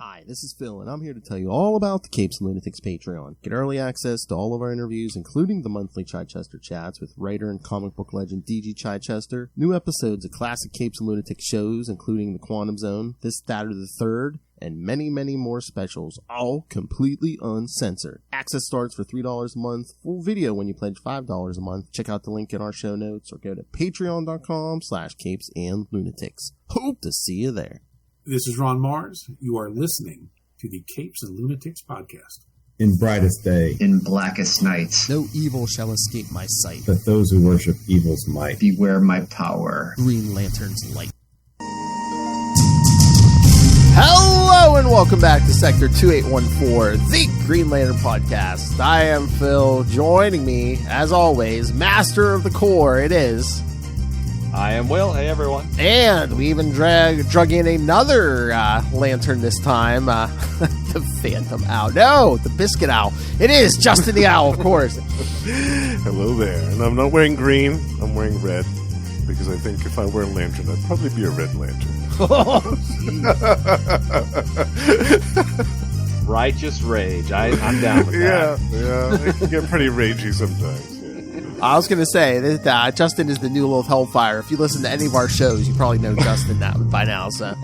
Hi, this is Phil, and I'm here to tell you all about the Capes and Lunatics Patreon. Get early access to all of our interviews, including the monthly Chichester chats with writer and comic book legend D.G. Chichester, new episodes of classic Capes and Lunatics shows, including The Quantum Zone, This, That, or the Third, and many, many more specials, all completely uncensored. Access starts for $3 a month, full video when you pledge $5 a month. Check out the link in our show notes, or go to patreon.com/capesandlunatics. Hope to see you there. This is Ron Mars. You are listening to the Capes and Lunatics podcast. In brightest day, in blackest night, no evil shall escape my sight, but those who worship evil's might. Beware my power. Green Lantern's light. Hello and welcome back to Sector 2814, the Green Lantern podcast. I am Phil. Joining me, as always, Master of the Core, it is... I am Will. Hey, everyone. And we even drug in another lantern this time. The Phantom Owl. No, the Biscuit Owl. It is Justin the Owl, of course. Hello there. And I'm not wearing green. I'm wearing red. Because I think if I wear a lantern, I'd probably be a red lantern. Righteous rage. I'm down with that. Yeah. It can get pretty ragey sometimes. I was going to say that Justin is the new little Hellfire. If you listen to any of our shows, you probably know Justin by now. So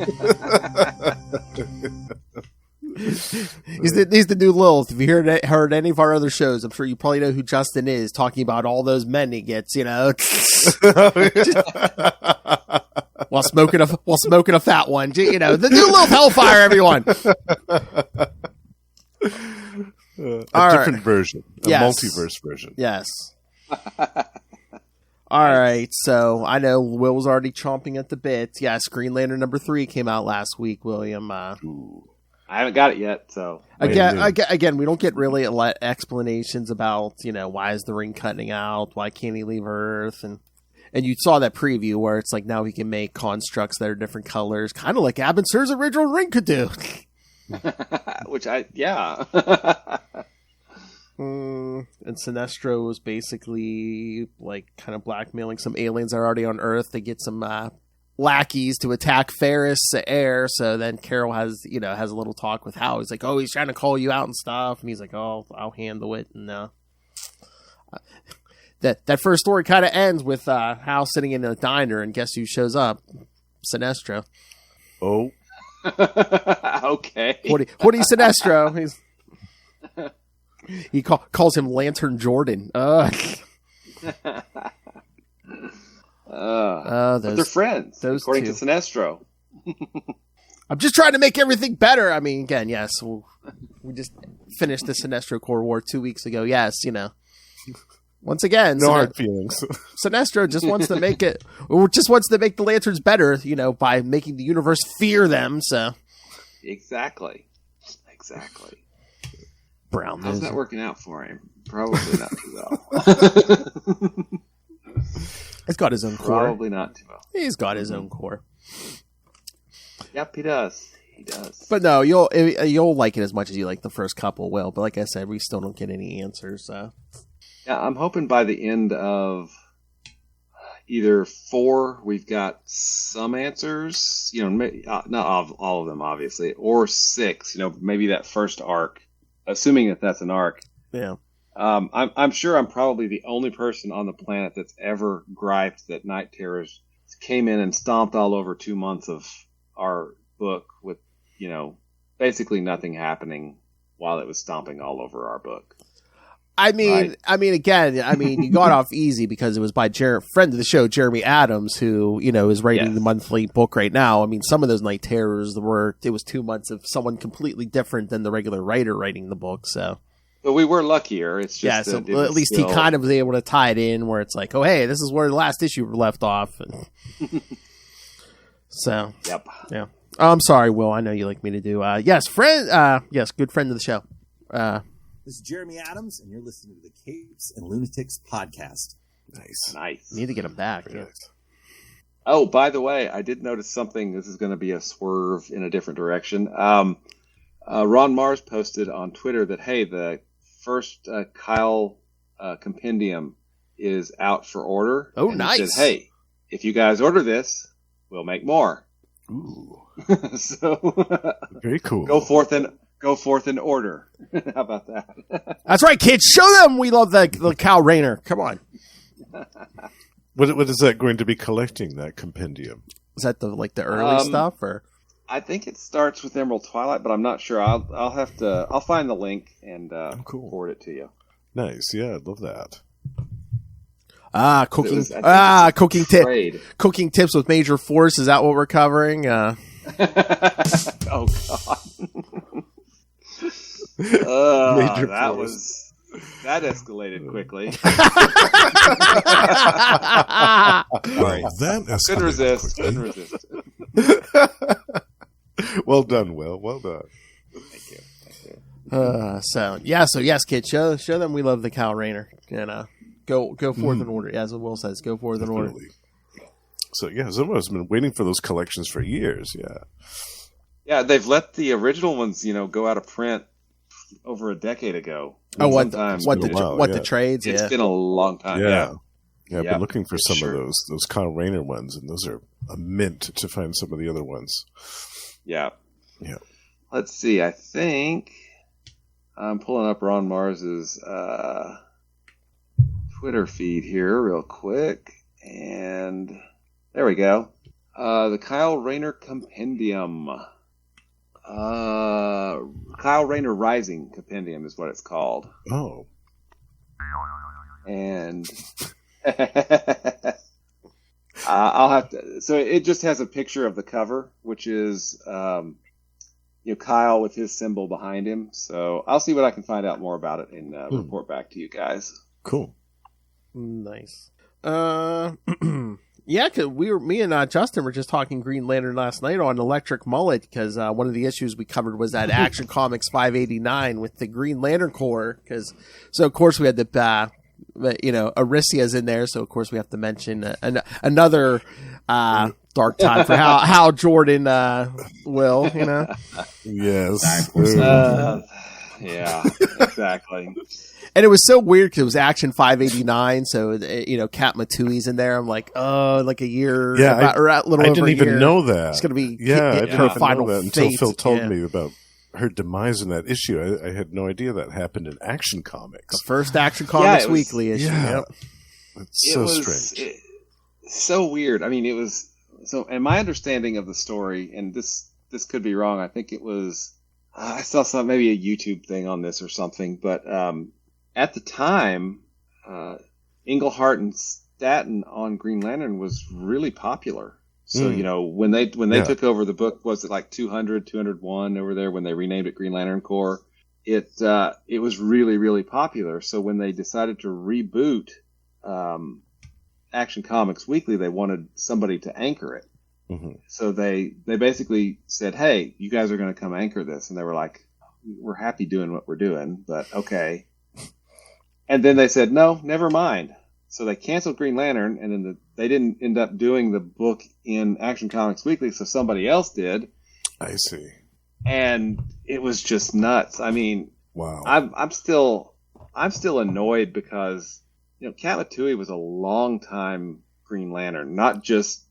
he's the new Lilith. If you heard any of our other shows, I'm sure you probably know who Justin is. Talking about all those men he gets, while smoking a fat one. The new Lilith Hellfire, everyone. A different version, multiverse version. Yes. All right, so I know Will's already chomping at the bit. Yes, Green Lantern number 3 came out last week, William. I haven't got it yet, so... Again, we don't get really explanations about, why is the ring cutting out, why can't he leave Earth, and you saw that preview where it's like now he can make constructs that are different colors, kind of like Abin Sur's original ring could do. Yeah. And Sinestro was basically like kind of blackmailing some aliens that are already on Earth to get some lackeys to attack Ferris Air. So then Carol has a little talk with Hal. He's like, "Oh, he's trying to call you out and stuff," and he's like, "Oh, I'll handle it." And that first story kind of ends with Hal sitting in a diner, and guess who shows up? Sinestro. Oh, okay. What do you, Sinestro? He calls him Lantern Jordan. But they're friends, according to Sinestro. I'm just trying to make everything better. I mean, again, yes, we just finished the Sinestro Core War 2 weeks ago. Yes, once again, no hard feelings. Sinestro just wants to make it, or just wants to make the Lanterns better, by making the universe fear them. So exactly. Brown. How's that working out for him? Probably not too well. He's got his own core. Probably not too well. He's got his own core. Yep, he does. But no, you'll like it as much as you like the first couple, Will. But like I said, we still don't get any answers. So. Yeah, I'm hoping by the end of either 4, we've got some answers. Not all of them, obviously, or 6. Maybe that first arc. Assuming that's an arc. Yeah. I'm sure I'm probably the only person on the planet that's ever griped that Night Terrors came in and stomped all over 2 months of our book with, basically nothing happening while it was stomping all over our book. Again, you got off easy because it was by friend of the show, Jeremy Adams, who, is writing the monthly book right now. I mean, some of those Night Terrors it was 2 months of someone completely different than the regular writer writing the book, so. But we were luckier. It's just so at least he kind of was able to tie it in where it's like, oh, hey, this is where the last issue left off. So. Yep. Yeah. I'm sorry, Will. I know you like me to do. Good friend of the show. This is Jeremy Adams, and you're listening to the Capes and Lunatics podcast. Nice. Need to get him back. Yeah. Oh, by the way, I did notice something. This is going to be a swerve in a different direction. Ron Mars posted on Twitter that, hey, the first Kyle compendium is out for order. Oh, and nice. He said, hey, if you guys order this, we'll make more. Ooh, So very cool. go forth in order. How about that? That's right, kids. Show them we love the Cal Rayner. Come on. What is that going to be collecting? That compendium? Is that the early stuff or? I think it starts with Emerald Twilight, but I'm not sure. I'll find the link and cool. forward it to you. Nice. Yeah, I love that. Cooking. Cooking Trade. Cooking tips with Major Force. Is that what we're covering? Oh God. Major that escalated quickly. Sorry. That Couldn't resist. Well done, Will. Well done. Thank you. So yes, kids. Show them we love the Cal Rayner. And go forth in order. As Will says, go forth in order. Definitely. So yeah, someone's been waiting for those collections for years. Yeah. Yeah, they've let the original ones, go out of print over a decade ago. The trades? It's been a long time. Yeah. I've been looking for some sure. of those Kyle Rayner ones, and those are a mint to find some of the other ones. Yeah. Yeah. Let's see. I think I'm pulling up Ron Mars's Twitter feed here real quick, and there we go. The Kyle Rayner Compendium. Kyle Rayner Rising Compendium is what it's called. Oh. And I'll have to. So it just has a picture of the cover, which is Kyle with his symbol behind him. So I'll see what I can find out more about it and report back to you guys. Cool. Nice. Yeah, because me and Justin were just talking Green Lantern last night on Electric Mullet, because one of the issues we covered was that Action Comics 589 with the Green Lantern Corps. So of course we had the Aricia's in there, so of course we have to mention another dark time for Hal Jordan. Will Yes. Yeah, exactly. And it was so weird because it was Action 589, so Kat Matui's in there. I'm like, like a year, or a little over a year. I didn't even know that. It's going to be I didn't her even final know that until fate. Phil told me about her demise in that issue. I had no idea that happened in Action Comics. The first Action Comics it was- Weekly issue. Yeah. Yep. It's so strange. So weird. I mean, it was so. And my understanding of the story, and this could be wrong. I think it was. I saw maybe a YouTube thing on this or something, but at the time, Englehart and Staton on Green Lantern was really popular. So when they took over the book, was it like 200, 201 over there when they renamed it Green Lantern Corps? It was really, really popular. So when they decided to reboot Action Comics Weekly, they wanted somebody to anchor it. Mm-hmm. So they basically said, "Hey, you guys are going to come anchor this," and they were like, "We're happy doing what we're doing, but okay." And then they said, "No, never mind." So they canceled Green Lantern, and then they didn't end up doing the book in Action Comics Weekly, so somebody else did. I see. And it was just nuts. I mean, wow. I'm still annoyed because Kat Matui was a long-time Green Lantern, not just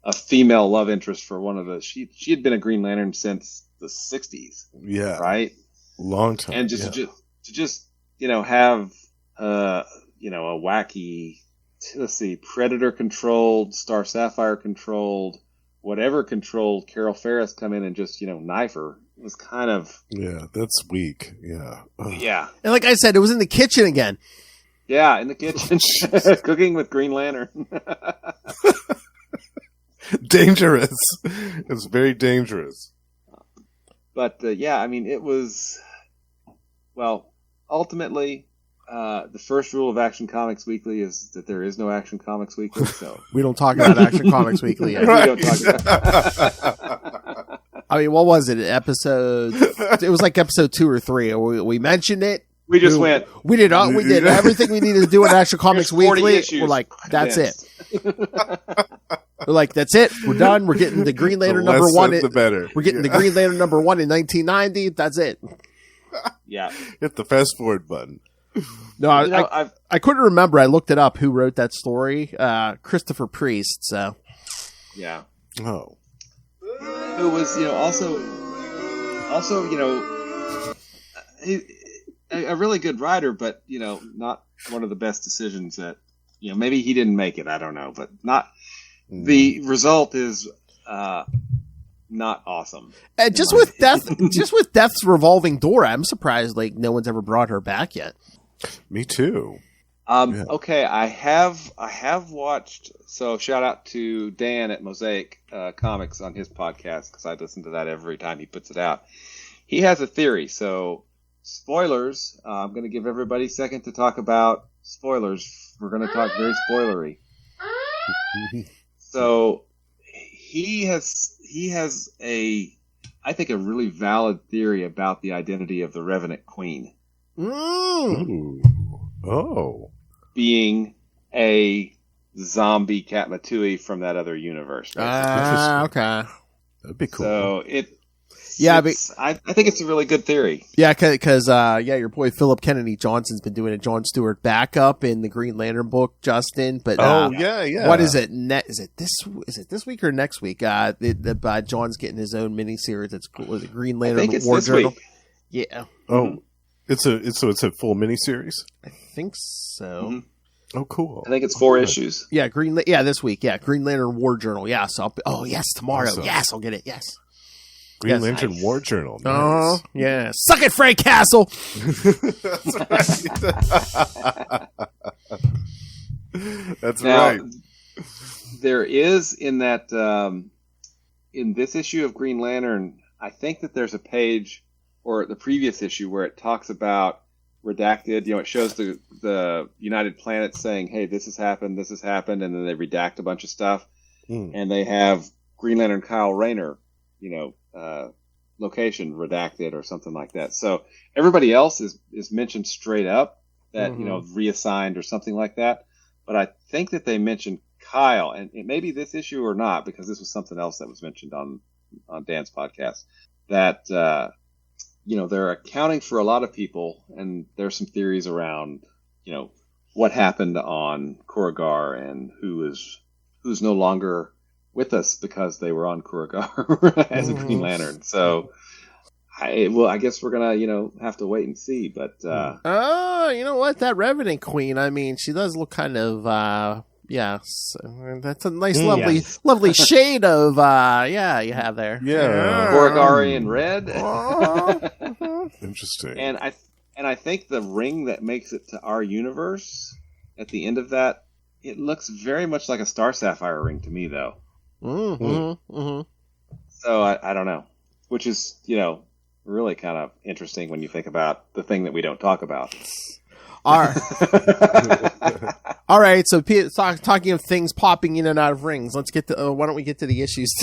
a female love interest for one of the. She had been a Green Lantern since the 60s. Yeah. Right. Long time. And to just have a wacky, let's see, Predator controlled, Star Sapphire controlled, whatever controlled Carol Ferris come in and just knife her. It was kind of that's weak. Yeah. Ugh. Yeah. And like I said, it was in the kitchen again. Yeah, in the kitchen, cooking with Green Lantern. Dangerous. It's very dangerous. But I mean, it was ultimately. The first rule of Action Comics Weekly is that there is no Action Comics Weekly. So we don't talk about Action Comics Weekly yet. We don't talk about. I mean, what was it? It was like episode 2 or 3. We mentioned it. We just went. We did everything we needed to do in Action Comics Weekly. We're like, that's it. We're like, that's it. We're done. We're getting the Green Lantern number 1. The better. We're getting the Green Lantern number 1 in 1990. That's it. Yeah. Hit the fast forward button. No, I couldn't remember. I looked it up. Who wrote that story? Christopher Priest. So, yeah. Oh, who was, also, a really good writer, but, not one of the best decisions that, maybe he didn't make it. I don't know, but the result is not awesome. Just with Death's revolving door, I'm surprised no one's ever brought her back yet. Me too. Yeah. Okay, I have watched. So shout out to Dan at Mosaic Comics on his podcast, because I listen to that every time he puts it out. He has a theory. So spoilers. I'm going to give everybody a second to talk about spoilers. We're going to talk very spoilery. So he has I think a really valid theory about the identity of the Revenant Queen. Ooh. Oh. Being a zombie Katmatui from that other universe. Okay. That'd be cool. So I think it's a really good theory. Yeah, because your boy Philip Kennedy Johnson's been doing a John Stewart backup in the Green Lantern book, Justin. But yeah. What is it? Is it this week or next week? John's getting his own miniseries. It's cool. Was it Green Lantern? I think it's War this Journal? week. Yeah. Oh, it's a full miniseries. I think so. Mm-hmm. Oh, cool. I think it's 4 issues. Yeah, this week. Yeah, Green Lantern War Journal. Yeah, so yes, tomorrow. Awesome. Yes, I'll get it. Yes. Green Lantern War Journal. Nice. Oh, yeah. Suck it, Frank Castle. That's Now, right. There is in that in this issue of Green Lantern, I think that there's a page, or the previous issue, where it talks about redacted. It shows the United Planets saying, "Hey, this has happened, and then they redact a bunch of stuff, and they have Green Lantern Kyle Rayner, location redacted or something like that. So everybody else is mentioned straight up that reassigned or something like that. But I think that they mentioned Kyle, and it may be this issue or not, because this was something else that was mentioned on Dan's podcast, that they're accounting for a lot of people, and there's some theories around what happened on Korugar and who's no longer with us because they were on Korugar as a Green Lantern. So I guess we're gonna have to wait and see. But you know what, that Revenant Queen, I mean, she does look kind of yes, that's a nice lovely shade of you have there. Korugari red. Interesting. And I think the ring that makes it to our universe at the end of that, it looks very much like a Star Sapphire ring to me, though. So I don't know, which is really kind of interesting when you think about the thing that we don't talk about. All right. So talking of things popping in and out of rings, let's get to. Why don't we get to the issues?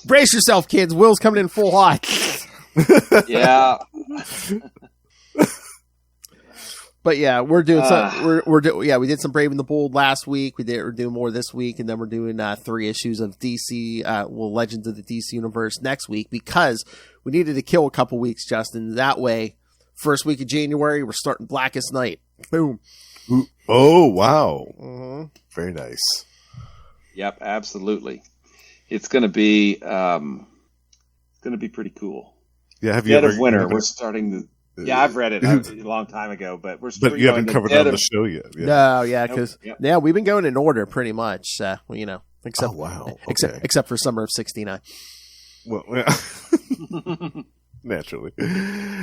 Brace yourself, kids. Will's coming in full hot. Yeah. But yeah, we're doing some. We did some Brave and the Bold last week. We're doing more this week, and then we're doing 3 issues of DC, Legends of the DC Universe next week, because we needed to kill a couple weeks, Justin. That way, first week of January, we're starting Blackest Night. Boom. Oh wow! Very nice. Yep, absolutely. It's going to be pretty cool. Yeah, have you Dead ever of Winter? We're starting the. Yeah, I've read it a long time ago, but you haven't covered it on the show yet. Yeah. No, yeah, because we've been going in order pretty much. Except except for Summer of '69. Well, yeah. Naturally.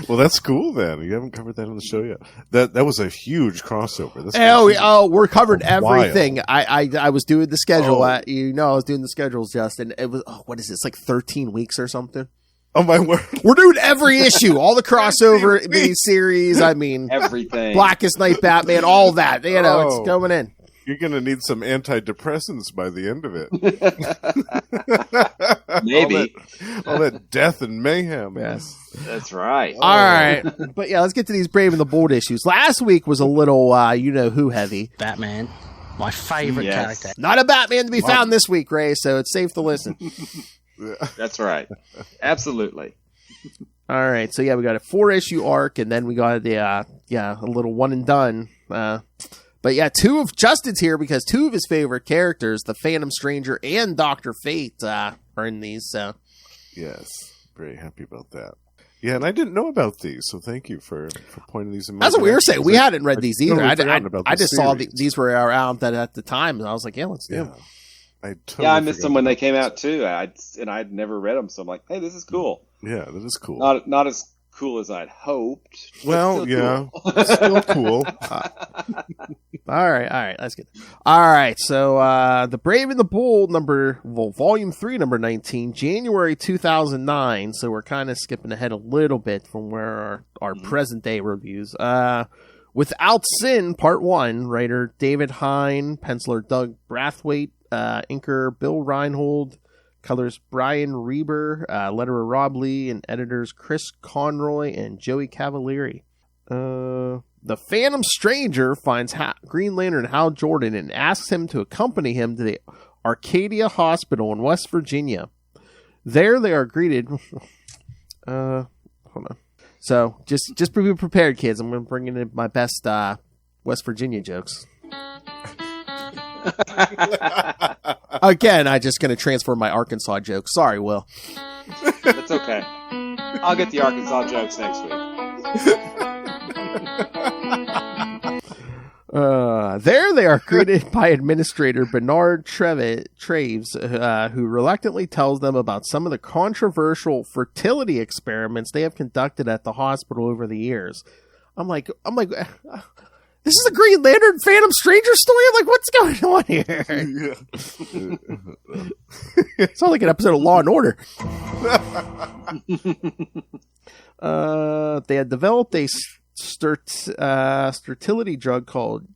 Well, that's cool then. You haven't covered that on the show yet. That was a huge crossover. We're covered everything. I was doing the schedule. I was doing the schedules, Justin. It was what is this, like 13 weeks or something? Oh my word! We're doing every issue, all the crossover miniseries. I mean, everything. Blackest Night, Batman, all that. It's coming in. You're going to need some antidepressants by the end of it. Maybe all that death and mayhem. Yes, that's right. All right, but let's get to these Brave and the Bold issues. Last week was a little, who heavy. Batman, my favorite character. Not a Batman to be found this week, Ray. So it's safe to listen. That's right. Absolutely. All right. So we got a 4-issue arc, and then we got the a little one and done. But yeah, Justin's here because two of his favorite characters, the Phantom Stranger and Dr. Fate, are in these. So Yes, very happy about that. Yeah, and I didn't know about these, so thank you for pointing these in. That's what we were saying. We hadn't read these either. I just saw these were around at the time, and I was like, yeah, let's do them. I missed them when they came out too. I'd never read them, so I'm like, hey, this is cool. Yeah, that is cool. Not as cool as I'd hoped. Well, yeah, cool. Still cool. All right, that's good. All right, so The Brave and the Bold, Volume 3, number 19, January 2009. So we're kind of skipping ahead a little bit from where our present day reviews. Without Sin, Part 1, writer David Hine, penciler Doug Brathwaite, inker Bill Reinhold, colors Brian Reber, letterer Rob Lee, and editors Chris Conroy and Joey Cavalieri. The Phantom Stranger finds Green Lantern Hal Jordan and asks him to accompany him to the Arcadia Hospital in West Virginia. There they are greeted. Hold on. So just be prepared, kids. I'm going to bring in my best West Virginia jokes. Again, I'm just going to transfer my Arkansas joke. Sorry, Will. That's okay. I'll get the Arkansas jokes next week. There they are greeted by Administrator Bernard Traves, who reluctantly tells them about some of the controversial fertility experiments they have conducted at the hospital over the years. I'm like, this is a Green Lantern Phantom Stranger story? I'm like, what's going on here? It's not like an episode of Law and Order. They had developed a fertility drug called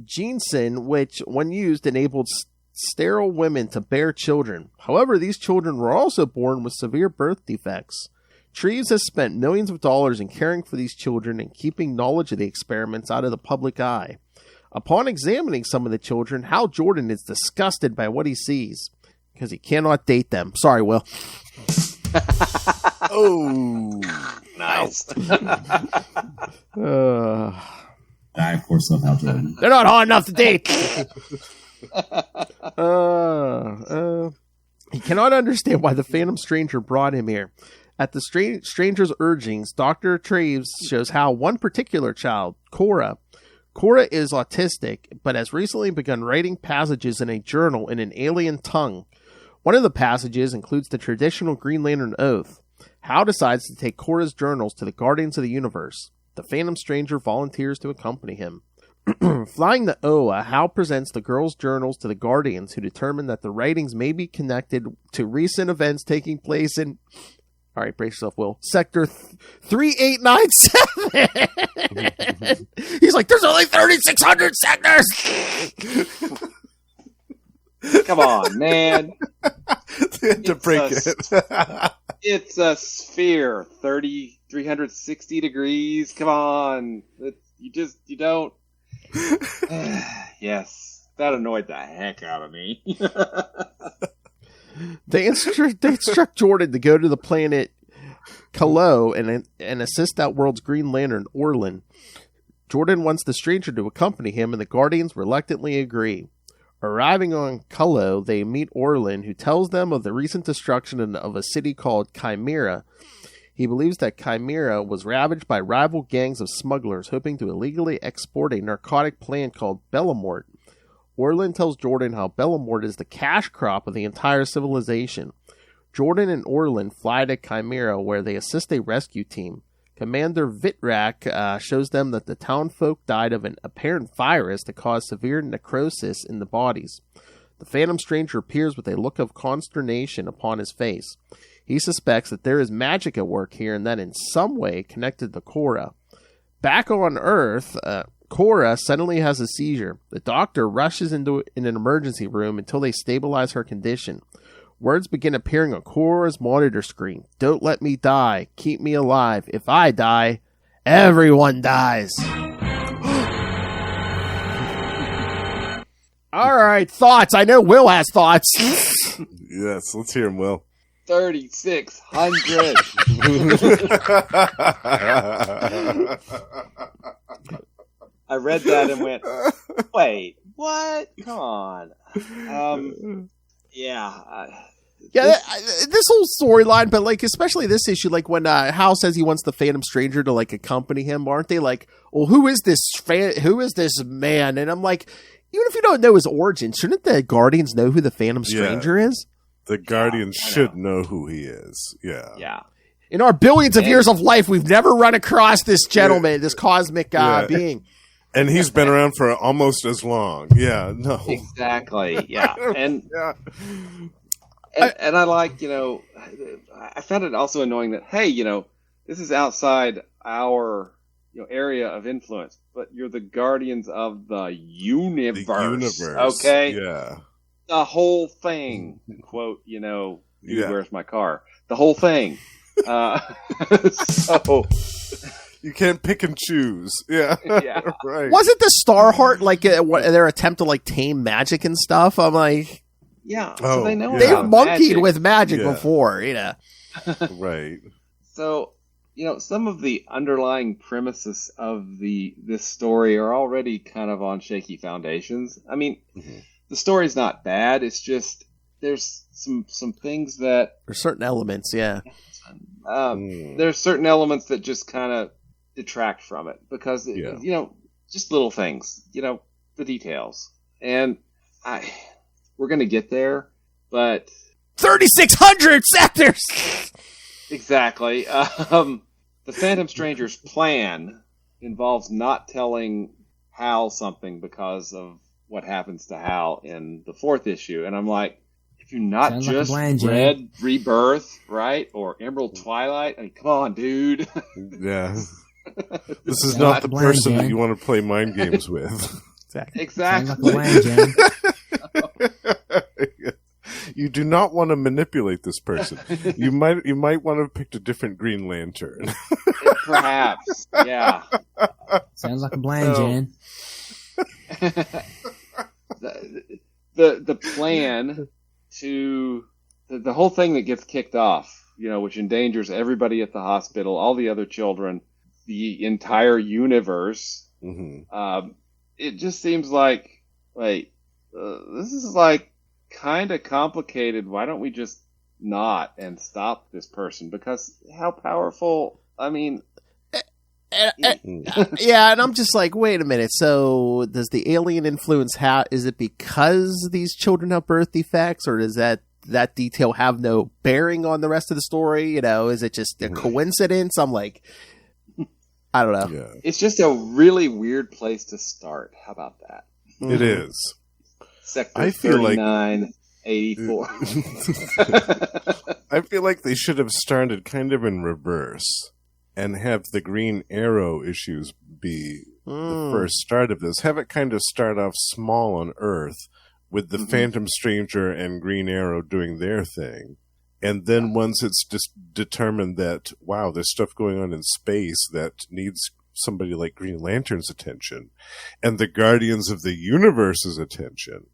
Ginseng, which, when used, enabled sterile women to bear children. However, these children were also born with severe birth defects. Treves has spent millions of dollars in caring for these children and keeping knowledge of the experiments out of the public eye. Upon examining some of the children, Hal Jordan is disgusted by what he sees because he cannot date them. Sorry, Will. Oh, nice. I, of course, love Hal Jordan. They're not hard enough to date. He cannot understand why the Phantom Stranger brought him here. At the stranger's urgings, Dr. Traves shows how one particular child, Cora is autistic, but has recently begun writing passages in a journal in an alien tongue. One of the passages includes the traditional Green Lantern oath. Hal decides to take Cora's journals to the Guardians of the Universe. The Phantom Stranger volunteers to accompany him. Flying the Oa, Hal presents the girl's journals to the Guardians, who determine that the writings may be connected to recent events taking place in... All right, brace yourself, Will. Sector 3897! He's like, there's only 3,600 sectors! Come on, man. They had to break it. It's a sphere, 360 degrees. Come on. You don't. Yes, that annoyed the heck out of me. They instruct Jordan to go to the planet Kalo and assist that world's Green Lantern, Orlin. Jordan wants the stranger to accompany him, and the Guardians reluctantly agree. Arriving on Kalo, they meet Orlin, who tells them of the recent destruction of a city called Chimera. He believes that Chimera was ravaged by rival gangs of smugglers hoping to illegally export a narcotic plant called Bellamort. Orlin tells Jordan how Bellamort is the cash crop of the entire civilization. Jordan and Orlin fly to Chimera, where they assist a rescue team. Commander Vitrak shows them that the townfolk died of an apparent virus that caused severe necrosis in the bodies. The Phantom Stranger appears with a look of consternation upon his face. He suspects that there is magic at work here and that in some way connected to Cora. Back on Earth, Cora suddenly has a seizure. The doctor rushes into an emergency room until they stabilize her condition. Words begin appearing on Cora's monitor screen. Don't let me die. Keep me alive. If I die, everyone dies. All right, thoughts. I know Will has thoughts. Yes, let's hear him, Will. 3,600. I read that and went, wait, what? Come on. Yeah. This whole storyline, but like especially this issue, like when Hal says he wants the Phantom Stranger to like accompany him, aren't they like, well, who is this man? And I'm like, even if you don't know his origin, shouldn't the Guardians know who the Phantom Stranger is? The Guardians should know who he is. Yeah. Yeah. In our billions of years of life, we've never run across this gentleman, this cosmic being. And he's been around for almost as long. Yeah, no. Exactly, yeah. And I like, I found it also annoying that, hey, this is outside our area of influence, but you're the Guardians of the universe. Okay? Yeah. The whole thing. Quote, where's my car? The whole thing. So you can't pick and choose. Yeah. Yeah. Right. Wasn't the Starheart like their attempt to like tame magic and stuff? I'm like, yeah. So they know they've about monkeyed magic. with magic before, Right. So, some of the underlying premises of this story are already kind of on shaky foundations. I mean, the story's not bad. It's just there's some things that there's certain elements, there's certain elements that just kind of detract from it because just little things, the details, and we're gonna get there, but 3,600 sectors. Exactly. The Phantom Stranger's plan involves not telling Hal something because of what happens to Hal in the 4th issue. And I'm like, if you not Sounds just like read Rebirth, right? Or Emerald Twilight, I mean, come on, dude. Yeah. This is not the person that you want to play mind games with. Exactly. You do not want to manipulate this person. You might want to have picked a different Green Lantern. Perhaps, yeah. Sounds like a plan, Jan. The plan to the whole thing that gets kicked off, which endangers everybody at the hospital, all the other children, the entire universe. It just seems like, wait, this is like kind of complicated. Why don't we just not and stop this person? Because how powerful? I mean, yeah, and I'm just like, wait a minute. So does the alien influence is it because these children have birth defects, or does that detail have no bearing on the rest of the story? Is it just a coincidence? I'm like, I don't know. Yeah. It's just a really weird place to start. How about that? It is. Sector 3984. I feel like they should have started kind of in reverse and have the Green Arrow issues be the first start of this. Have it kind of start off small on Earth with the Phantom Stranger and Green Arrow doing their thing. And then once it's just determined that, wow, there's stuff going on in space that needs somebody like Green Lantern's attention and the Guardians of the Universe's attention,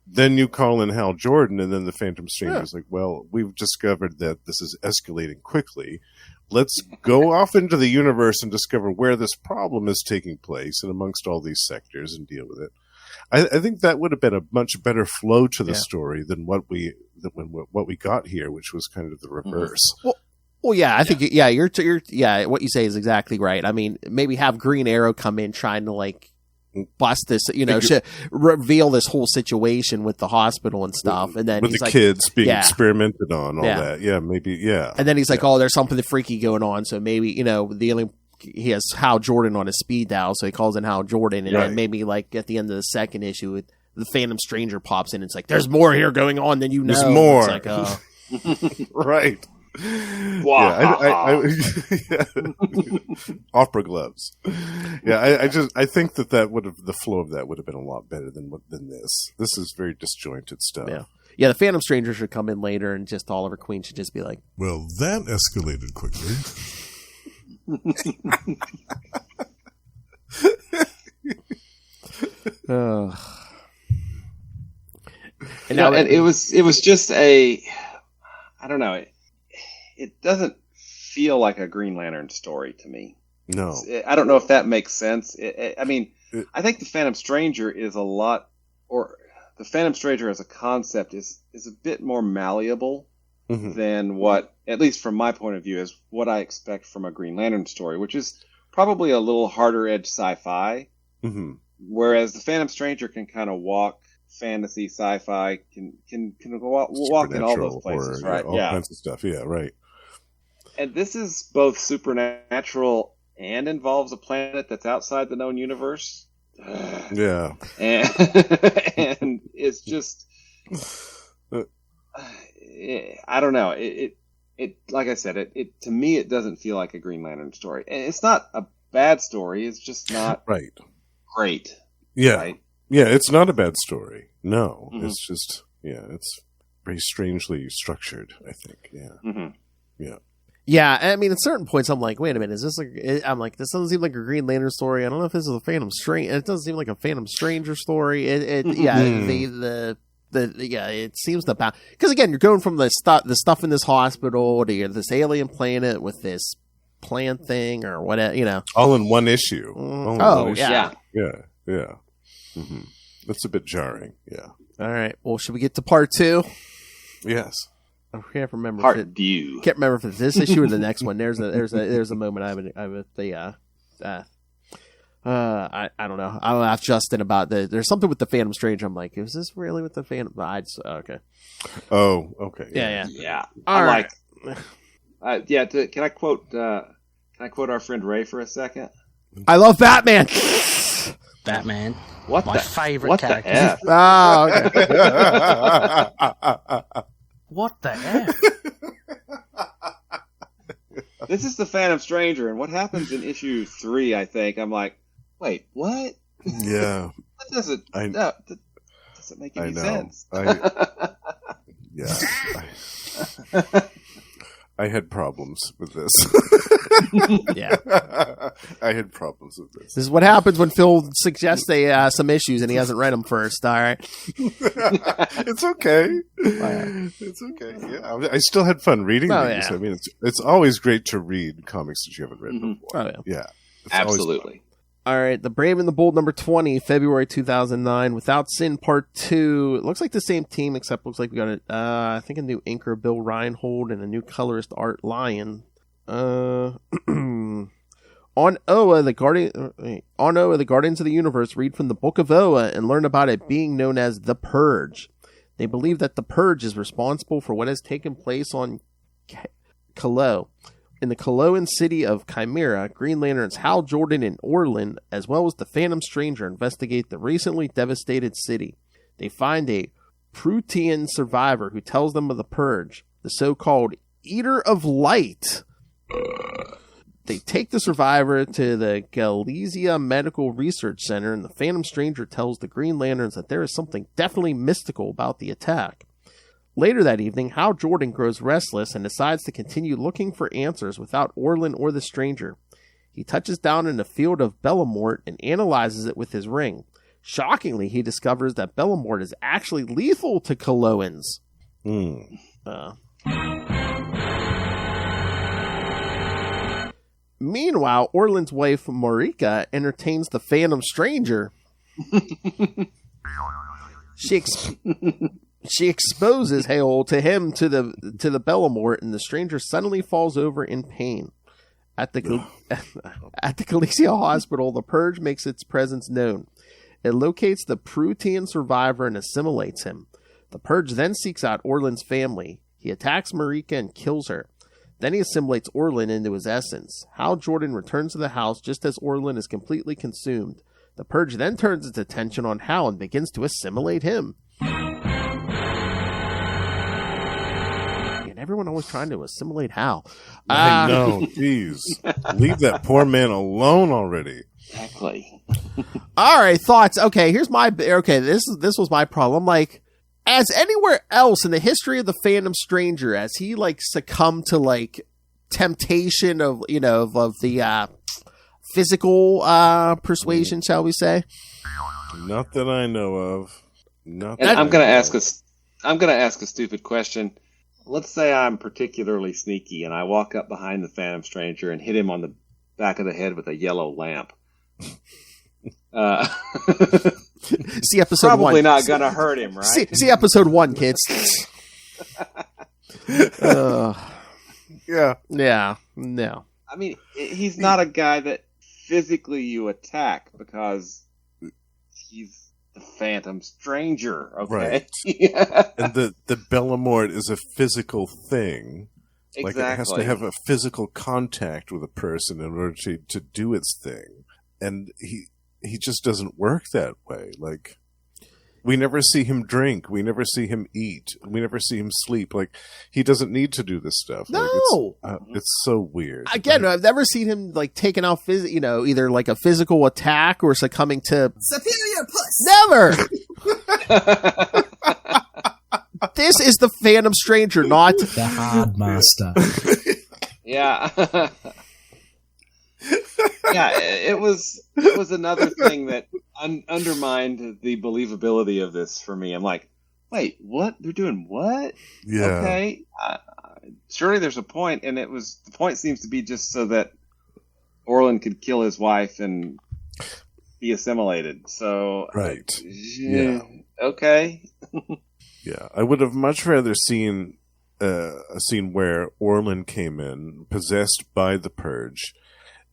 then you call in Hal Jordan, and then the Phantom Stranger's like, well, we've discovered that this is escalating quickly. Let's go off into the universe and discover where this problem is taking place and amongst all these sectors and deal with it. I think that would have been a much better flow to the story than what we got here, which was kind of the reverse. Well, yeah, I think, you're what you say is exactly right. I mean, maybe have Green Arrow come in trying to like bust this, reveal this whole situation with the hospital and stuff, and then with he's the like, kids being experimented on, all that, maybe, and then he's like, oh, there's something freaky going on, so maybe the alien. He has Hal Jordan on his speed dial, so he calls in Hal Jordan, and then maybe like at the end of the 2nd issue, the Phantom Stranger pops in. And it's like, there's more here going on than you know. There's more. It's like, right. Wow. Opera gloves. Yeah, I think that would have, the flow of that would have been a lot better than this. This is very disjointed stuff. Yeah, the Phantom Stranger should come in later, and just Oliver Queen should just be like, well, that escalated quickly. And it was just I don't know. It doesn't feel like a Green Lantern story to me. No. I don't know if that makes sense. I mean, I think the Phantom Stranger is a lot, or the Phantom Stranger as a concept is a bit more malleable than what, at least from my point of view, is what I expect from a Green Lantern story, which is probably a little harder edge sci-fi. Whereas the Phantom Stranger can kind of walk fantasy, sci-fi, can walk in all those places, right? All kinds of stuff. Yeah, right. And this is both supernatural and involves a planet that's outside the known universe. Yeah. And it's just, I don't know. It like I said, it to me, it doesn't feel like a Green Lantern story. And it's not a bad story. It's just not right. Great. Yeah. Right? Yeah, it's not a bad story. No, it's just, it's very strangely structured, I think. Yeah. Yeah. Yeah, I mean, at certain points, I'm like, wait a minute, is this like? I'm like, this doesn't seem like a Green Lantern story. I don't know if this is a Phantom Stranger. It doesn't seem like a Phantom Stranger story. It seems to bounce because again, you're going from the stuff in this hospital to this alien planet with this plant thing or whatever, all in one issue. Yeah. That's a bit jarring. Yeah. All right. Well, should we get to part 2? Yes. I can't remember. Can't remember if it's this issue or the next one. There's a moment I don't know. I'll ask Justin about there's something with the Phantom Stranger. I'm like, is this really with the Phantom? Okay. Oh, okay. Yeah. All right. Can I quote our friend Ray for a second? I love Batman. Batman. My favorite character. F? Oh, okay. What the F? This is the Phantom Stranger, and what happens in issue 3, I think, I'm like, wait, what? Yeah. That doesn't make any sense. I had problems with this. Yeah. I had problems with this. This is what happens when Phil suggests some issues and he hasn't read them first. All right. It's okay. It's okay. Yeah, I still had fun reading these. Yeah. I mean, it's always great to read comics that you haven't read before. Oh, yeah. Absolutely. All right, The Brave and the Bold number 20, February 2009, Without Sin Part 2. It looks like the same team, except looks like we got I think a new inker, Bill Reinhold, and a new colorist, Art Lyon. On Oa, the Guardians of the Universe read from the Book of Oa and learn about it being known as the Purge. They believe that the Purge is responsible for what has taken place on Kalo. In the Kaloan city of Chimera, Green Lanterns Hal Jordan and Orlin, as well as the Phantom Stranger, investigate the recently devastated city. They find a Protean survivor who tells them of the Purge, the so-called Eater of Light. They take the survivor to the Galizia Medical Research Center, and the Phantom Stranger tells the Green Lanterns that there is something definitely mystical about the attack. Later that evening, Hal Jordan grows restless and decides to continue looking for answers without Orlin or the Stranger. He touches down in a field of Bellamort and analyzes it with his ring. Shockingly, he discovers that Bellamort is actually lethal to Kaloans. Meanwhile, Orlin's wife, Marika, entertains the Phantom Stranger. She exposes Hale to him to the Bellamort, and the Stranger suddenly falls over in pain. At the Galicia Hospital, the Purge makes its presence known. It locates the Protean survivor and assimilates him. The Purge then seeks out Orlin's family. He attacks Marika and kills her. Then he assimilates Orlin into his essence. Hal Jordan returns to the house just as Orlin is completely consumed. The Purge then turns its attention on Hal and begins to assimilate him. Everyone always trying to assimilate Hal. I know. Jeez. Leave that poor man alone already. Exactly. All right, thoughts. Okay, this was my problem. Like, as anywhere else in the history of the Phantom Stranger, as he succumbed to temptation of the physical persuasion, shall we say? Not that I know of. I'm going to ask a stupid question. Let's say I'm particularly sneaky and I walk up behind the Phantom Stranger and hit him on the back of the head with a yellow lamp. See episode Probably 1. not gonna hurt him, right? See episode 1, kids. Yeah. Yeah. No. I mean, he's not a guy that physically you attack because he's the Phantom Stranger, okay? Right. Yeah. And the Bellamort is a physical thing. Exactly. Like it has to have a physical contact with a person in order to do its thing. And he just doesn't work that way. Like, we never see him drink. We never see him eat. We never see him sleep. Like, he doesn't need to do this stuff. No. Like, it's so weweird. Again, I've never seen him like taking out either like a physical attack or succumbing to Superior puss. Never. This is the Phantom Stranger, not The Hard Master. Yeah. Yeah, it was another thing that undermined the believability of this for me. I'm like, wait, what? They're doing what? Yeah. Okay. Surely there's a point, and the point seems to be just so that Orlin could kill his wife and be assimilated. So, Right. Yeah. Okay. Yeah, I would have much rather seen a scene where Orlin came in, possessed by the Purge,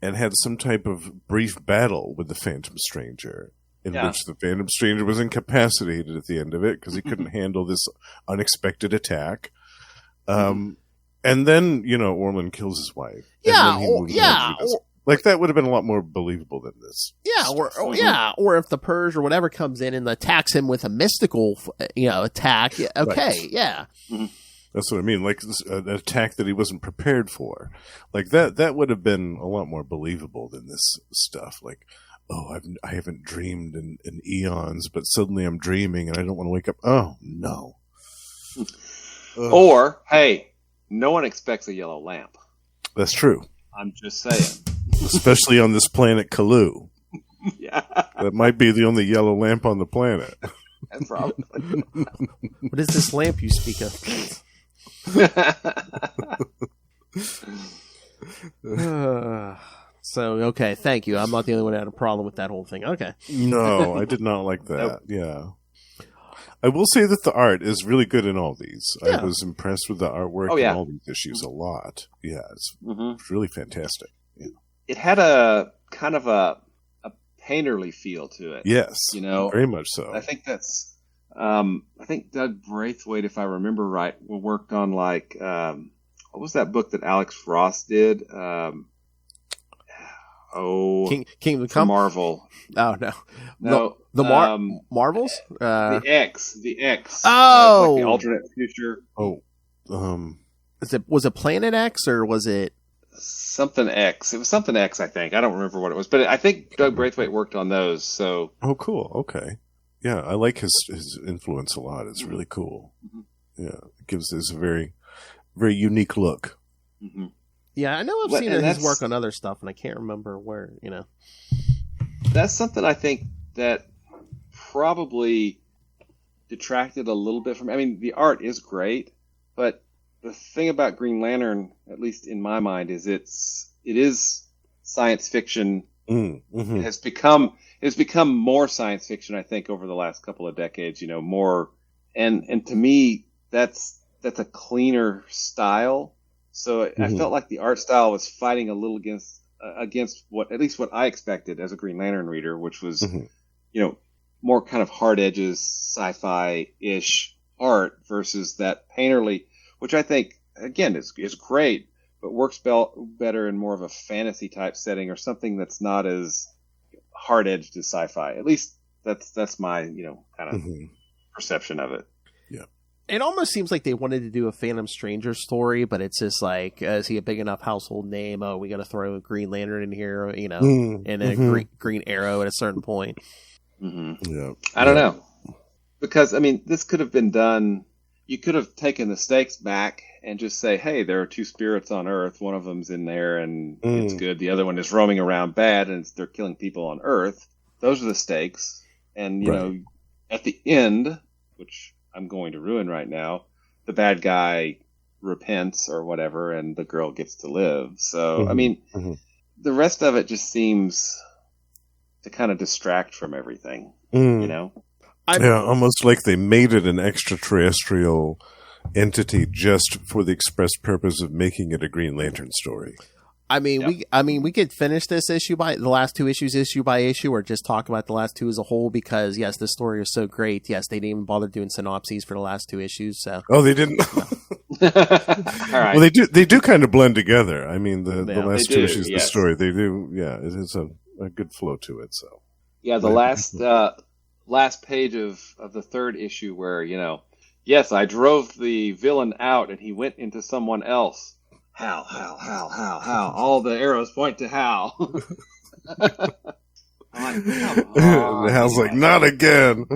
and had some type of brief battle with the Phantom Stranger, in which the Phantom Stranger was incapacitated at the end of it because he couldn't handle this unexpected attack. And then, Orlin kills his wife. Yeah, like, that would have been a lot more believable than this. Yeah, or if the Purge or whatever comes in and attacks him with a mystical, attack. Okay, right. Yeah. Mm-hmm. That's what I mean. Like an attack that he wasn't prepared for. Like that would have been a lot more believable than this stuff. Like, I haven't dreamed in eons, but suddenly I'm dreaming and I don't want to wake up. Oh no. Or, hey, no one expects a yellow lamp. That's true. I'm just saying. Especially on this planet Kalu. Yeah. That might be the only yellow lamp on the planet. Probably. What is this lamp you speak of? So, okay, thank you. I'm not the only one who had a problem with that whole thing. Okay. No, I did not like that. Nope. Yeah. I will say that the art is really good in all these. Yeah. I was impressed with the artwork in all these issues a lot. Yeah, it's really fantastic. Yeah. It had a kind of a painterly feel to it. Yes, very much so. I think that's. I think Doug Braithwaite, if I remember right, worked on what was that book that Alex Ross did? King of the Come? Marvel. Oh no. The Marvels? The X. Oh, like the alternate future. Oh, was it Planet X or was it something X? It was something X, I think. I don't remember what it was, but I think Doug Braithwaite worked on those. So. Oh, cool. Okay. Yeah, I like his influence a lot. It's really cool. Mm-hmm. Yeah, it gives this a very, very unique look. Mm-hmm. Yeah, I know I've seen his work on other stuff, and I can't remember where. That's something I think that probably detracted a little bit from. I mean, the art is great, but the thing about Green Lantern, at least in my mind, is it is science fiction. Mm-hmm. It has become more science fiction, I think, over the last couple of decades. More, and to me, that's a cleaner style. So I felt like the art style was fighting a little against what I expected as a Green Lantern reader, which was, more kind of hard edges, sci-fi-ish art versus that painterly, which I think again is great, but works better in more of a fantasy type setting or something that's not as hard edged as sci-fi. At least that's my kind of perception of it. Yeah. It almost seems like they wanted to do a Phantom Stranger story, but it's just like, is he a big enough household name? Oh, we got to throw a Green Lantern in here, and a Green Arrow at a certain point. Mm-hmm. Yeah. I don't know. Because, I mean, this could have been done. You could have taken the stakes back and just say, hey, there are two spirits on Earth. One of them's in there and it's good. The other one is roaming around bad and they're killing people on Earth. Those are the stakes. And, you know, at the end, which I'm going to ruin right now, the bad guy repents or whatever and the girl gets to live. So, I mean, the rest of it just seems to kind of distract from everything, you know? Yeah, almost like they made it an extraterrestrial entity just for the express purpose of making it a Green Lantern story. I mean, we could finish this issue by the last two issues, issue by issue, or just talk about the last two as a whole. Because yes, this story is so great. Yes, they didn't even bother doing synopses for the last two issues. So they didn't. All right. Well, they do kind of blend together. I mean, the last two issues of the yes. story, they do. Yeah, it's a good flow to it. So yeah, the last page of the third issue where, yes, I drove the villain out and he went into someone else. Hal. All the arrows point to Hal. I'm like, come on. Hal's like, not again.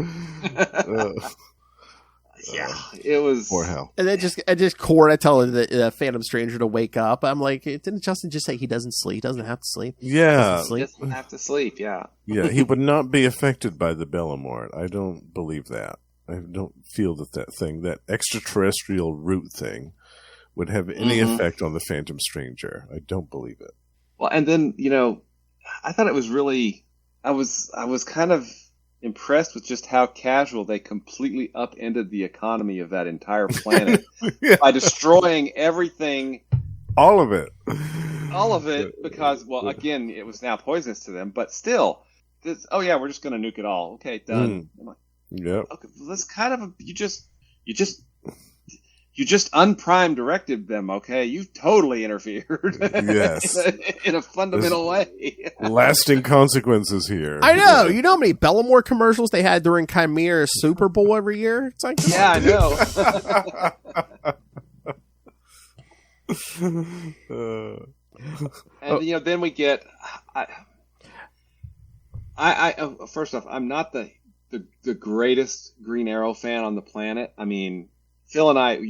Yeah, it was Poor Hal. and then just Cora telling the Phantom Stranger to wake up. I'm like, didn't Justin just say he doesn't sleep? He doesn't have to sleep. Yeah, He doesn't have to sleep. Yeah. yeah. He would not be affected by the Bellamort. I don't believe that. I don't feel that extraterrestrial root thing would have any effect on the Phantom Stranger. I don't believe it. Well, and then, I thought it was really, I was kind of impressed with just how casual they completely upended the economy of that entire planet by destroying everything. All of it. Because, well, again, it was now poisonous to them, but still, we're just going to nuke it all. Okay, done. I'm like, yep. Okay, that's kind of you just unprime directed them, okay? You totally interfered. Yes. in a fundamental way. Lasting consequences here. I know. You know how many Bellamore commercials they had during Chimera Super Bowl every year? It's like, yeah, I know. And then we get. I first off, I'm not the greatest Green Arrow fan on the planet. I mean, Phil and I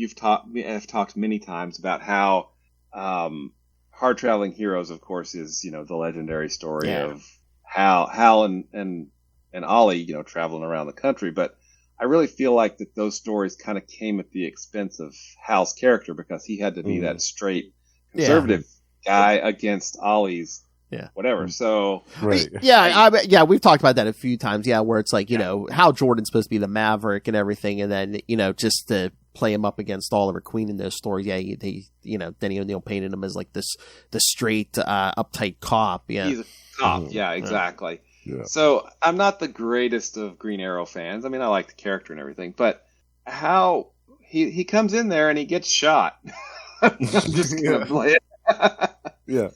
have talked many times about how Hard Traveling Heroes, of course, is the legendary story of Hal and Ollie, traveling around the country. But I really feel like that those stories kind of came at the expense of Hal's character because he had to be that straight conservative guy against Ollie's whatever. So right. Yeah, we've talked about that a few times. Yeah, where it's like Hal Jordan's supposed to be the maverick and everything, and then just to play him up against Oliver Queen in those stories. Yeah, Denny O'Neil painted him as like the straight, uptight cop. Yeah, he's a cop. Yeah, exactly. Yeah. So I'm not the greatest of Green Arrow fans. I mean, I like the character and everything, but how he comes in there and he gets shot. I'm just gonna play it. Yeah.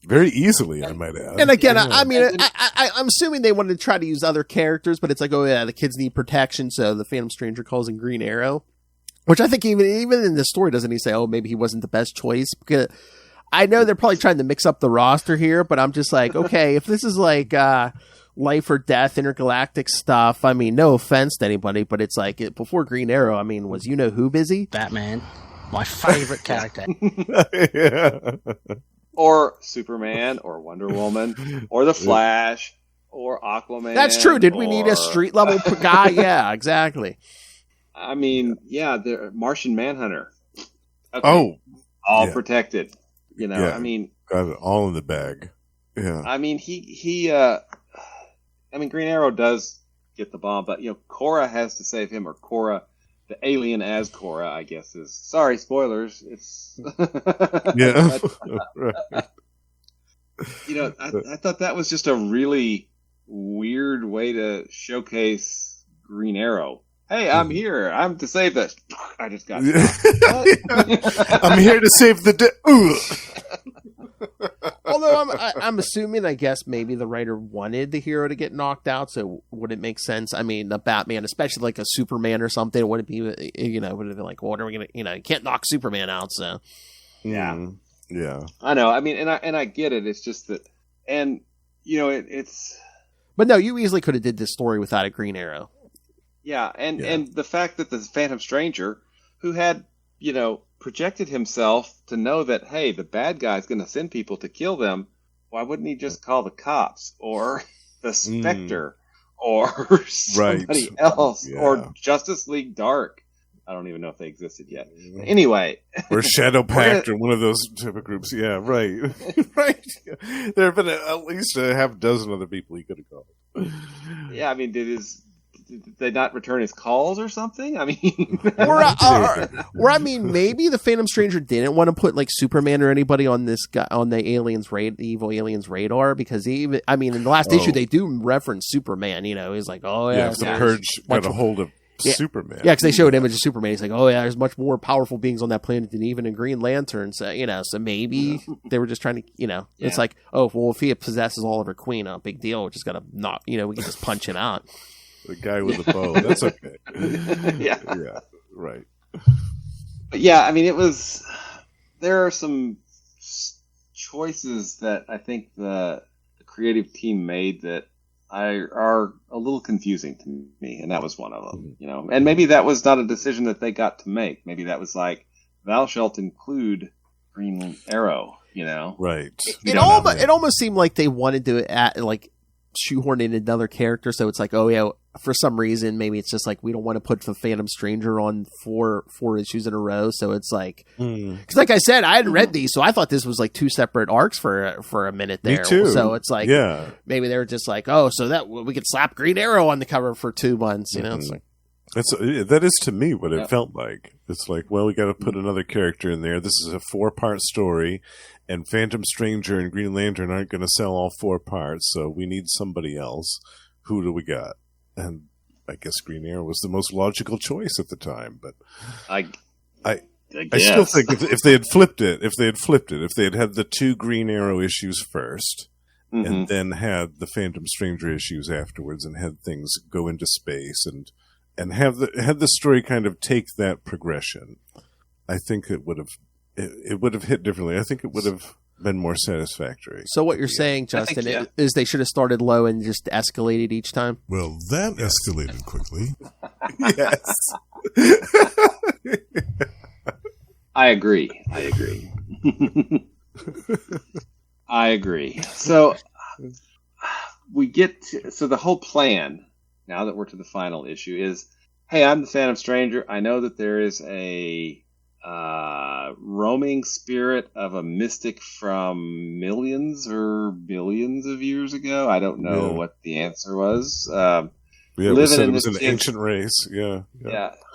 Very easily, I might add. And again, I'm assuming they wanted to try to use other characters, but it's like, the kids need protection, so the Phantom Stranger calls in Green Arrow. Which I think even in the story, doesn't he say, maybe he wasn't the best choice? Because I know they're probably trying to mix up the roster here, but I'm just like, okay, if this is like life or death, intergalactic stuff, I mean, no offense to anybody, but it's like, before Green Arrow, I mean, was who busy? Batman, my favorite character. Yeah. Or Superman, or Wonder Woman, or the Flash, or Aquaman. That's true. Did we need a street level guy? Yeah, exactly. I mean, the Martian Manhunter. Okay. All protected. I mean, got it all in the bag. Yeah. I mean, Green Arrow does get the bomb, but Cora has to save him, or Cora. The alien as Cora, I guess, is... Sorry, spoilers. It's... Yeah. I thought that was just a really weird way to showcase Green Arrow. Hey, I'm here. I'm to save this. I just got shot. I'm here to save the Although I'm assuming, I guess maybe the writer wanted the hero to get knocked out, so would it make sense? I mean, the Batman, especially like a Superman or something, would it be, would it be like, what are we gonna, you can't knock Superman out, so. Yeah. Yeah. I know. I mean, and I get it. It's just that, and it's. But no, you easily could have did this story without a Green Arrow. Yeah, and the fact that the Phantom Stranger, who had projected himself to know that, hey, the bad guy's going to send people to kill them, why wouldn't he just call the cops or the Spectre or somebody else or Justice League Dark? I don't even know if they existed yet. But anyway. Or Shadow Pact or one of those type of groups. Yeah, right. Right. There have been at least a half dozen other people he could have called. Yeah, I mean, did they not return his calls or something? I mean, or I mean, maybe the Phantom Stranger didn't want to put like Superman or anybody on this guy on the evil aliens radar, because in the last issue they do reference Superman. You know, he's like, oh yeah, the Purge got a hold of Superman. Yeah, because they showed images of Superman. He's like, oh yeah, there's much more powerful beings on that planet than even a Green Lantern. So so maybe they were just trying to, it's like, oh well, if he possesses Oliver Queen, big deal. We just gotta not, we can just punch him out. The guy with the bow. That's okay. Yeah, right. But yeah, I mean, there are some choices that I think the creative team made that are a little confusing to me, and that was one of them. And maybe that was not a decision that they got to make. Maybe that was like, thou shalt include Green Arrow. Right. It almost seemed like they wanted to shoehorn in another character, so it's like, oh yeah, for some reason maybe it's just like we don't want to put the Phantom Stranger on four issues in a row, so it's like, because like I said, I hadn't read these, so I thought this was like two separate arcs for a minute there. Me too. So it's like, maybe they were just like, oh, so that we could slap Green Arrow on the cover for 2 months, It's like, that is to me what it felt like. It's like, well, we got to put another character in there. This is a 4-part story, and Phantom Stranger and Green Lantern aren't going to sell all 4 parts, so we need somebody else. Who do we got? And I guess Green Arrow was the most logical choice at the time. But I still think if they had flipped it, if they had the 2 Green Arrow issues first, and then had the Phantom Stranger issues afterwards, and had things go into space and have the story kind of take that progression, I think it would have hit differently. I think it would have been more satisfactory. So what you're saying, Justin, is they should have started low and just escalated each time? Well, that escalated quickly. Yes. I agree. I agree. So the whole plan, now that we're to the final issue, is, hey, I'm the Phantom Stranger. I know that there is a roaming spirit of a mystic from millions or billions of years ago. I don't know what the answer was. It was an ancient race. Yeah,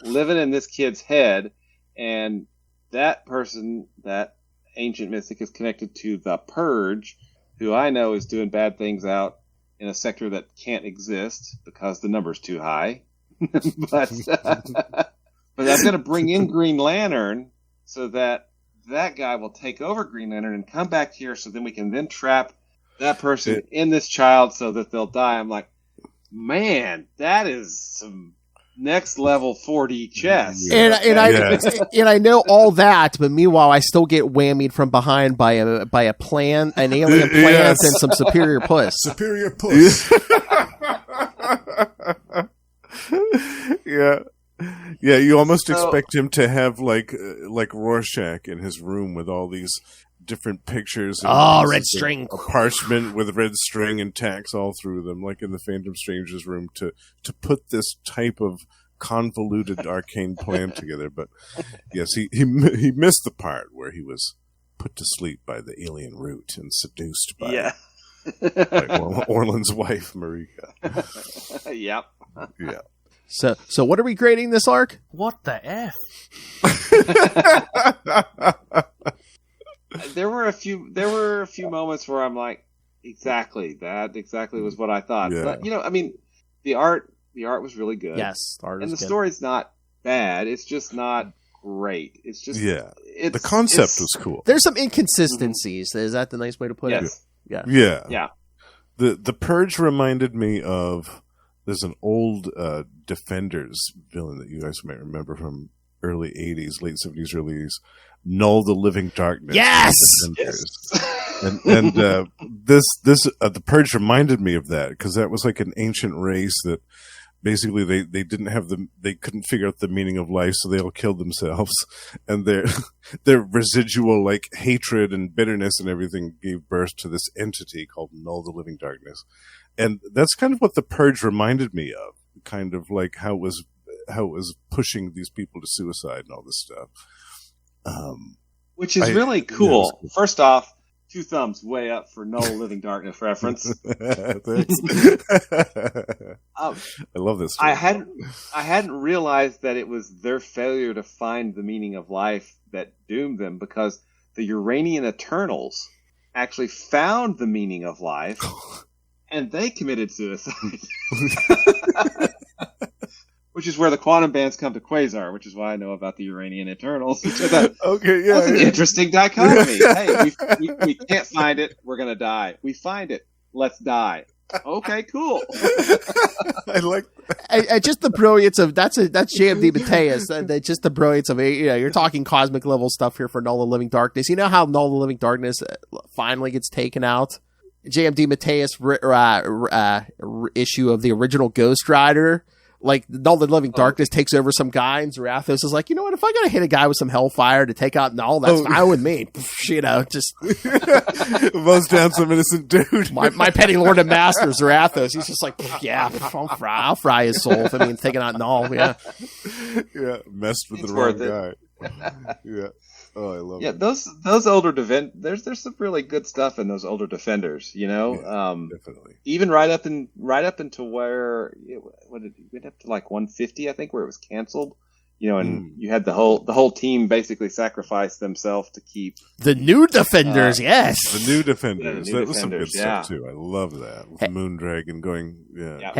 living in this kid's head, and that person, that ancient mystic, is connected to the Purge, who I know is doing bad things out in a sector that can't exist because the number's too high. But I'm going to bring in Green Lantern so that guy will take over Green Lantern and come back here, so then we can then trap that person in this child so that they'll die. I'm like, man, that is some next level 4D chess. And I know all that, but meanwhile I still get whammied from behind by a plan, an alien plant, and some superior puss. Superior puss. Yeah, you almost expect him to have like Rorschach in his room with all these different pictures. Red string. A parchment with red string and tacks all through them, like in the Phantom Stranger's room, to put this type of convoluted arcane plan together. But yes, he missed the part where he was put to sleep by the alien root and seduced by Orland's wife, Marika. Yep. Yeah. So what are we grading this arc? What the F? There were a few moments where I'm like, exactly was what I thought. Yeah. But the art was really good. Yes, the art and is the good. story's not bad. It's just not great. It's just the concept was cool. There's some inconsistencies. Is that the nice way to put it? Yeah. The Purge reminded me of, there's an old Defenders villain that you guys might remember from early 80s, late 70s, early 80s. Null the Living Darkness. Yes! And the Purge reminded me of that, because that was like an ancient race that basically they didn't have they couldn't figure out the meaning of life, so they all killed themselves, and their residual like hatred and bitterness and everything gave birth to this entity called Null the Living Darkness. And that's kind of what the Purge reminded me of, kind of like how it was how it was pushing these people to suicide and all this stuff. Which is really cool. Yeah, First off, 2 thumbs way up for No Living Darkness reference. Thanks. I love this story. I hadn't realized that it was their failure to find the meaning of life that doomed them, because the Uranian Eternals actually found the meaning of life and they committed suicide. Which is where the quantum bands come to Quasar, which is why I know about the Uranian Eternals. Which I thought, that's an interesting dichotomy. Hey, we can't find it, we're going to die. We find it, let's die. Okay, cool. I like just the brilliance of that's JMD Mateus. Just the brilliance of you're talking cosmic level stuff here for Null and Living Darkness. You know how Null and Living Darkness finally gets taken out? JMD Mateus issue of the original Ghost Rider. Like, Null and Living Darkness takes over some guy, and Zarathos is like, you know what, if I gotta hit a guy with some hellfire to take out Null, that's fine with me. Just... mows down some innocent dude. my petty lord and master, Zarathos, he's just like, yeah, I'll fry his soul if I mean taking out Null, yeah. Yeah, messed with the wrong guy. Yeah. Oh, I love it. Yeah, those older there's some really good stuff in those older Defenders, you know. Yeah, definitely. Even right up into where it went up to like 150, I think, where it was canceled. You know, and you had the whole team basically sacrifice themselves to keep the new Defenders. Yes, the new Defenders. That was some good stuff too. I love that. With Moondragon going. Yeah.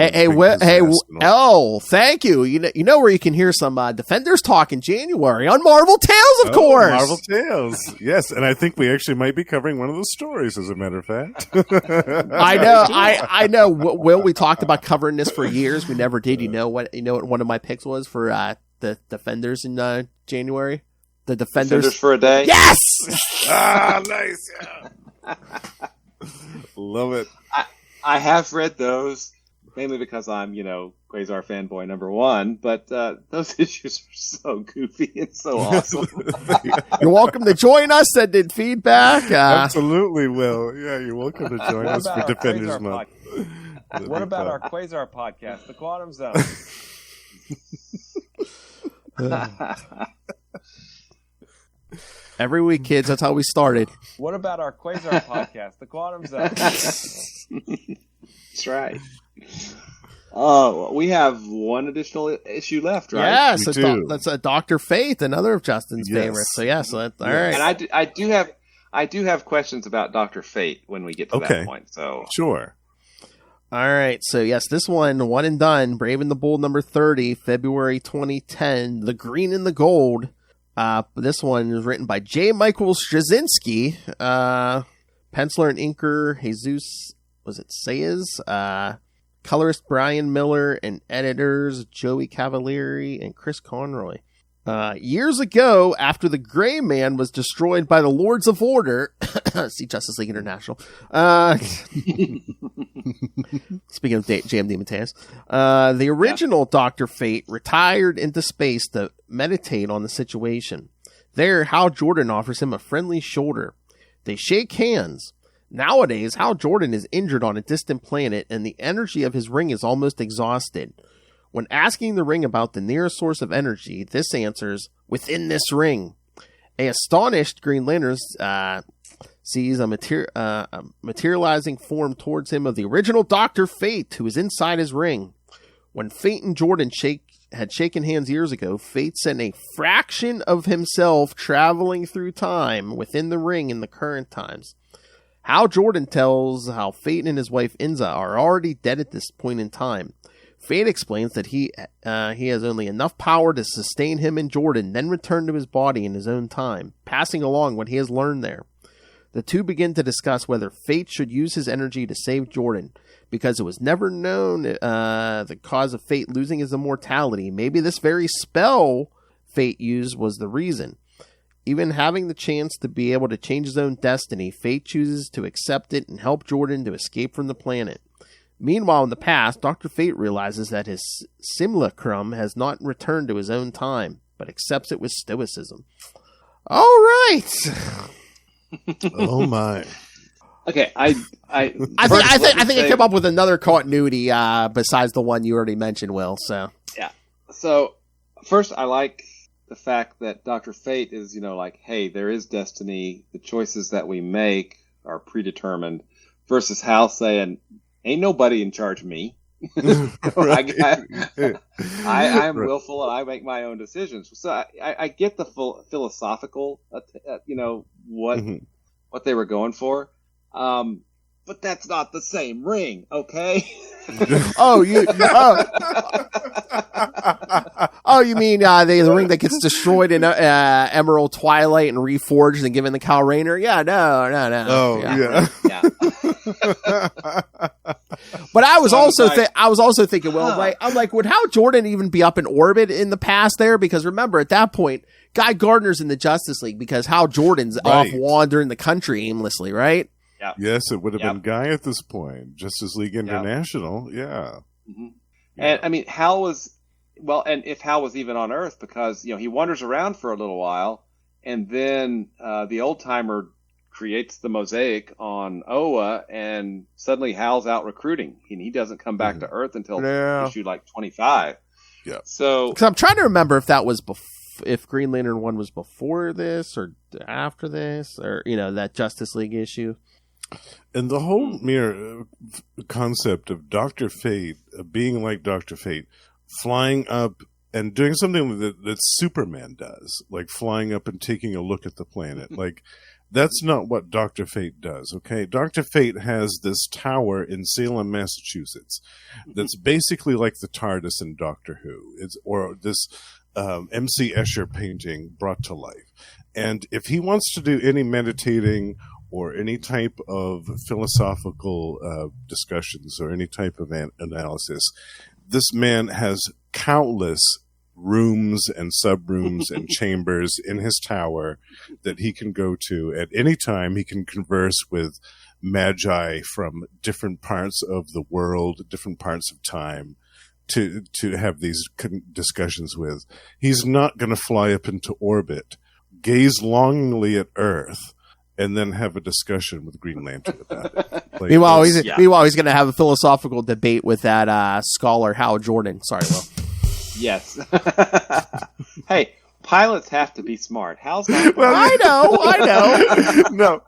Oh, thank you. You know where you can hear some Defenders talk in January on Marvel Tales, of course. Marvel Tales. Yes, and I think we actually might be covering one of those stories, as a matter of fact. I know. Will, we talked about covering this for years. We never did. You know what one of my picks was for the Defenders in January? The Defenders for a day? Yes! Nice. Yeah. Love it. I have read those, mainly because I'm, Quasar fanboy number 1, but those issues are so goofy and so awesome. You're welcome to join us, send in feedback. Absolutely, Will. Yeah, you're welcome to join us for Defenders Month. What about our Quasar podcast, The Quantum Zone? Every week, kids, that's how we started. What about our Quasar podcast, The Quantum Zone? That's right. Oh, we have one additional issue left, right? Yes, that's Dr. Fate, another of Justin's favorites. So all right. And I do have questions about Dr. Fate when we get to that point. So sure. All right, so yes, this one and done. Brave and the Bold number 30, February 2010. The Green and the Gold. This one is written by J. Michael Straczynski. Penciler and inker Jesus, Saez? Colorist Brian Miller, and editors Joey Cavalieri and Chris Conroy. Years ago, after the Gray Man was destroyed by the Lords of Order, see Justice League International. Speaking of JMD Mateus, the original Dr. Fate retired into space to meditate on the situation. There, Hal Jordan offers him a friendly shoulder. They shake hands. Nowadays, Hal Jordan is injured on a distant planet, and the energy of his ring is almost exhausted. When asking the ring about the nearest source of energy, this answers, within this ring. A astonished Green Lantern sees a materializing form towards him of the original Dr. Fate, who is inside his ring. When Fate and Jordan had shaken hands years ago, Fate sent a fraction of himself traveling through time within the ring in the current times. Hal Jordan tells how Fate and his wife Inza are already dead at this point in time. Fate explains that he has only enough power to sustain him and Jordan, then return to his body in his own time, passing along what he has learned there. The two begin to discuss whether Fate should use his energy to save Jordan, because it was never known the cause of Fate losing his immortality. Maybe this very spell Fate used was the reason. Even having the chance to be able to change his own destiny, Fate chooses to accept it and help Jordan to escape from the planet. Meanwhile, in the past, Dr. Fate realizes that his simulacrum has not returned to his own time, but accepts it with stoicism. All right. Oh my. Okay, I think I came up with another continuity besides the one you already mentioned, Will. So yeah. So First, I like the fact that Dr. Fate is, like, hey, there is destiny. The choices that we make are predetermined. Versus Hal saying, ain't nobody in charge of me. I'm willful and I make my own decisions. So I get the full philosophical, what they were going for. But that's not the same ring, okay? Oh, you mean the ring that gets destroyed in Emerald Twilight and reforged and given to Kyle Rayner? Yeah, no. Oh, yeah. But I was also thinking, well, I'm like, would Hal Jordan even be up in orbit in the past there? Because remember, at that point, Guy Gardner's in the Justice League because Hal Jordan's off wandering the country aimlessly, right? Yep. Yes, it would have been Guy at this point. Justice League International, yeah. Mm-hmm. And I mean, Hal was and if Hal was even on Earth, because he wanders around for a little while, and then the old timer creates the mosaic on Oa, and suddenly Hal's out recruiting, and he doesn't come back to Earth until issue like 25. Yeah. So, because I'm trying to remember if that was if Green Lantern 1 was before this or after this, or that Justice League issue. And the whole mere concept of Dr. Fate, being like Dr. Fate, flying up and doing something that Superman does, like flying up and taking a look at the planet. Like, that's not what Dr. Fate does, okay? Dr. Fate has this tower in Salem, Massachusetts, that's basically like the TARDIS in Doctor Who, or this M.C. Escher painting brought to life. And if he wants to do any meditating or any type of philosophical discussions or any type of analysis, this man has countless rooms and subrooms and chambers in his tower that he can go to at any time. He can converse with magi from different parts of the world, different parts of time, to have these discussions with. He's not going to fly up into orbit, gaze longingly at Earth, and then have a discussion with Green Lantern about it. Like, meanwhile, he's going to have a philosophical debate with that scholar Hal Jordan. Sorry, Will. Yes. Hey, pilots have to be smart. Hal's not. Well, I know.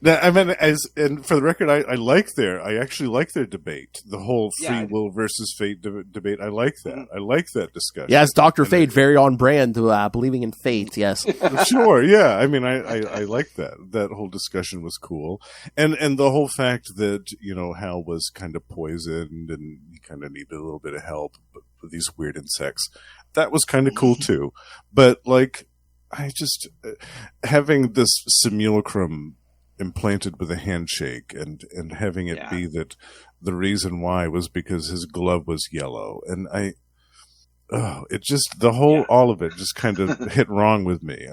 No, I mean, and for the record, I actually like their debate. The whole free will versus fate debate. I like that. Mm-hmm. I like that discussion. Yes, Dr. Fate, very on brand to believing in fate. Yes. Sure. Yeah. I mean, I like that. That whole discussion was cool. And the whole fact that, Hal was kind of poisoned and he kind of needed a little bit of help with these weird insects. That was kind of cool too. But like, I just, having this simulacrum implanted with a handshake and having it be that the reason why was because his glove was yellow. And all of it just kind of hit wrong with me.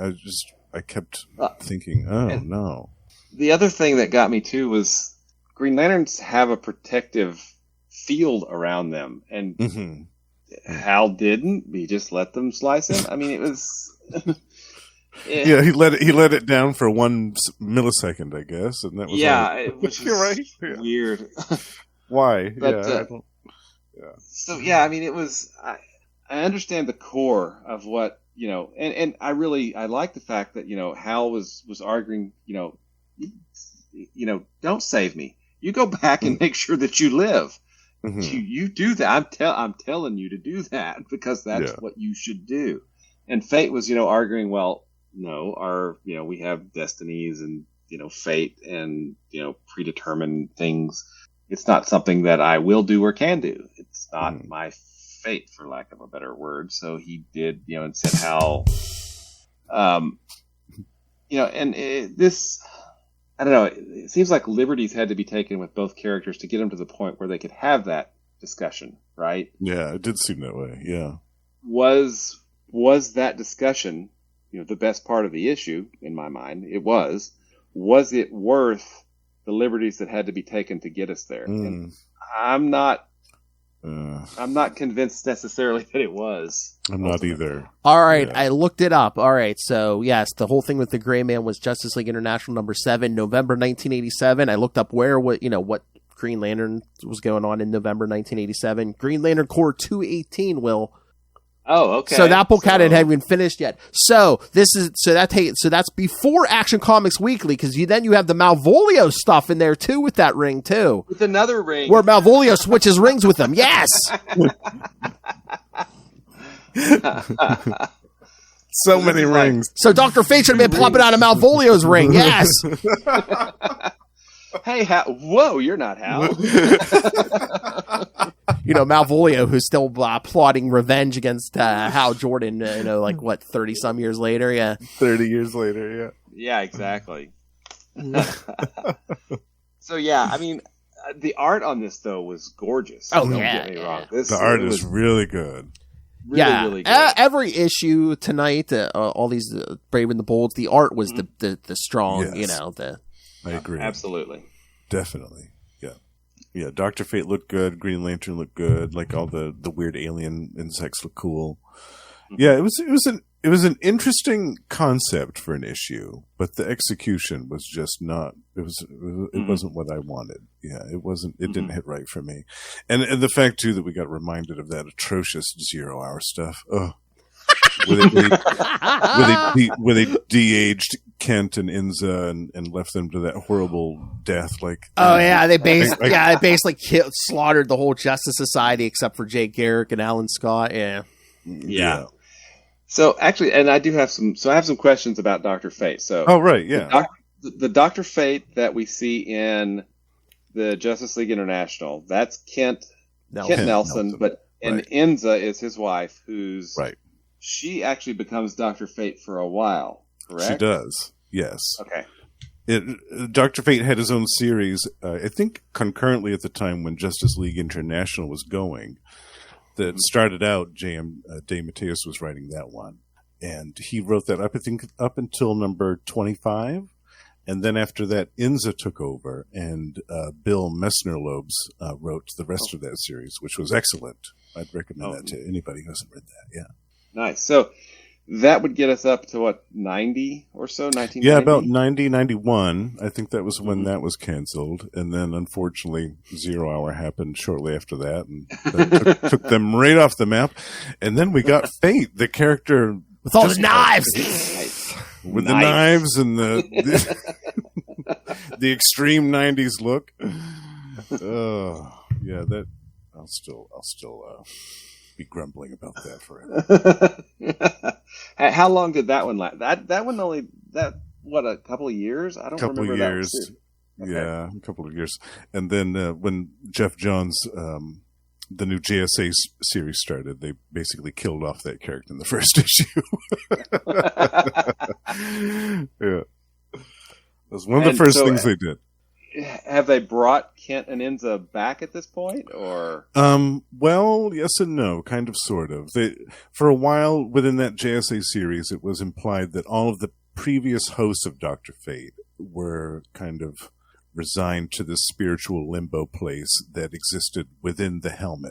I kept thinking, no. The other thing that got me too was Green Lanterns have a protective field around them, and Hal didn't. He just let them slice him. I mean, it was. Yeah, he let it down for 1 millisecond, I guess, and that was which is weird. Why? But, So I mean, it was. I understand the core of what and I like the fact that Hal was arguing. Don't save me. You go back and make sure that you live. Mm-hmm. You do that. I'm telling you to do that because that's what you should do. And Fate was arguing, well, no, we have destinies and fate and predetermined things. It's not something that I will do or can do. It's not my fate, for lack of a better word. So he did, and said how, this. I don't know. It seems like liberties had to be taken with both characters to get them to the point where they could have that discussion, right? Yeah, it did seem that way. Yeah. Was that discussion, the best part of the issue in my mind? It was. Was it worth the liberties that had to be taken to get us there? And I'm not convinced necessarily that it was. I'm not either. All right, I looked it up. All right, so yes, the whole thing with the Gray Man was Justice League International number 7, November 1987. I looked up what Green Lantern was going on in November 1987. Green Lantern Corps 218. Will Oh, okay. So that book hadn't even finished yet. So that's before Action Comics Weekly, because then you have the Malvolio stuff in there too with that ring too. With another ring. Where Malvolio switches rings with him. Yes. So many rings. So Dr. Fate should have been plopping out of Malvolio's ring. Yes. Hey, Hal. Whoa, you're not Hal. Malvolio, who's still plotting revenge against Hal Jordan, 30 some years later. Yeah. 30 years later. Yeah. Yeah, exactly. So, yeah, I mean, the art on this, though, was gorgeous. Oh, Don't yeah. get me wrong. The art is really good. Really good. Every issue tonight, all these Brave and the Bold, the art was the strong, Yes. I agree. Absolutely. Definitely. Yeah. Yeah. Dr. Fate looked good. Green Lantern looked good. Like all the weird alien insects look cool. Yeah. It was an interesting concept for an issue, but the execution was just not, it wasn't what I wanted. Yeah. It didn't hit right for me. And the fact too that we got reminded of that atrocious 0 Hour stuff. Ugh. Where they de-aged Kent and Inza and left them to that horrible death. They basically slaughtered the whole Justice Society except for Jay Garrick and Alan Scott. Yeah. So actually, and I have some questions about Dr. Fate. So the Dr. Fate that we see in the Justice League International, that's Kent Nelson, but and Inza is his wife, who's she actually becomes Dr. Fate for a while, correct? She does, yes. Okay. Dr. Fate had his own series, I think concurrently at the time when Justice League International was going, that started out, J.M. DeMatteis was writing that one. And he wrote that up, I think, up until number 25. And then after that, Inza took over, and Bill Messner-Loebs wrote the rest of that series, which was excellent. I'd recommend that to anybody who hasn't read that, yeah. Nice. So that would get us up to, what, 90 or so? 1990? Yeah, about 90, 91. I think that was when that was canceled. And then, unfortunately, 0 Hour happened shortly after that, and that took them right off the map. And then we got Fate, the character... With all the knives! With the knives and the extreme 90s look. Yeah, that... I'll still be grumbling about that forever. How long did that one last? That one only a couple of years? I don't remember that. Couple of years. Okay. Yeah, a couple of years. And then when Jeff Johns the new JSA series started, they basically killed off that character in the first issue. Yeah. That was one of the first things they did. Have they brought Kent and Inza back at this point, or? Well, yes and no, kind of, sort of. For a while within that JSA series, it was implied that all of the previous hosts of Dr. Fate were kind of resigned to this spiritual limbo place that existed within the helm,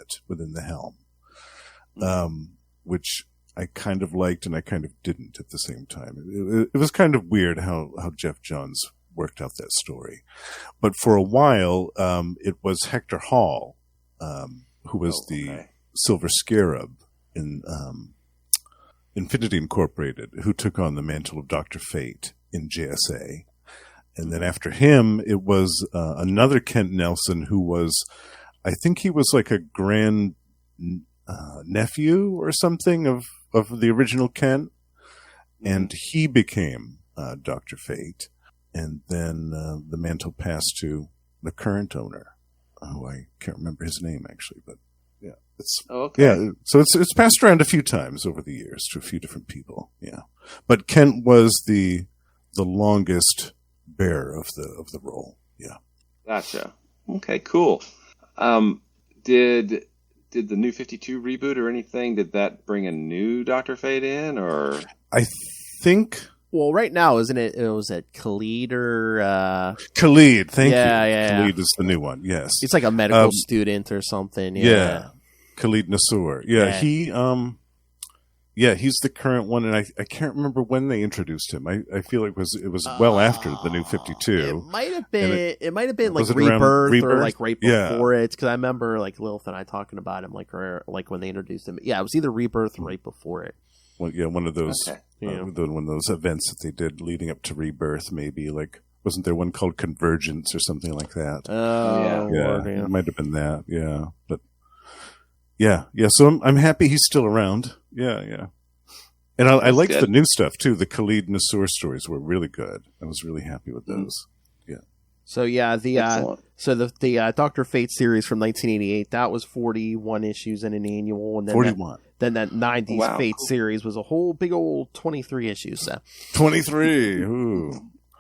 which I kind of liked and I kind of didn't at the same time. It was kind of weird how Jeff Johns worked out that story. But for a while, it was Hector Hall, who was the Silver Scarab in Infinity Incorporated, who took on the mantle of Dr. Fate in JSA. And then after him, it was another Kent Nelson who was, I think he was like a grand nephew or something of the original Kent. And he became Dr. Fate. And then the mantle passed to the current owner, who I can't remember his name actually, but yeah, so it's passed around a few times over the years to a few different people. Yeah, but Kent was the longest bearer of the role. Yeah, gotcha. Okay, cool. Did the New 52 reboot or anything? Did that bring a new Dr. Fate in, or I think? Well, right now, isn't it? Was it Khalid or Khalid? Thank you. Yeah. Khalid is the new one. Yes, it's like a medical student or something. Yeah. Khalid Nassour. Yeah, Yeah, he's the current one, and I can't remember when they introduced him. I feel it was well after the New 52. It might have been like was it around Rebirth or Rebirth? like right before it, because I remember like Lilith and I talking about him like when they introduced him. Yeah, it was either Rebirth or right before it. Well, yeah, one of those Okay. one of those events that they did leading up to Rebirth, maybe like wasn't there one called Convergence or something like that? Oh, yeah, it might have been that. Yeah, but yeah. So I'm happy he's still around. Yeah. And I liked the new stuff too. The Khalid Nassour stories were really good. I was really happy with those. Yeah. So the Dr. Fate series from 1988, that was 41 issues in an annual, and then 41. Then that 90s Fate series was a whole big old 23 issues. So. 23. Ooh.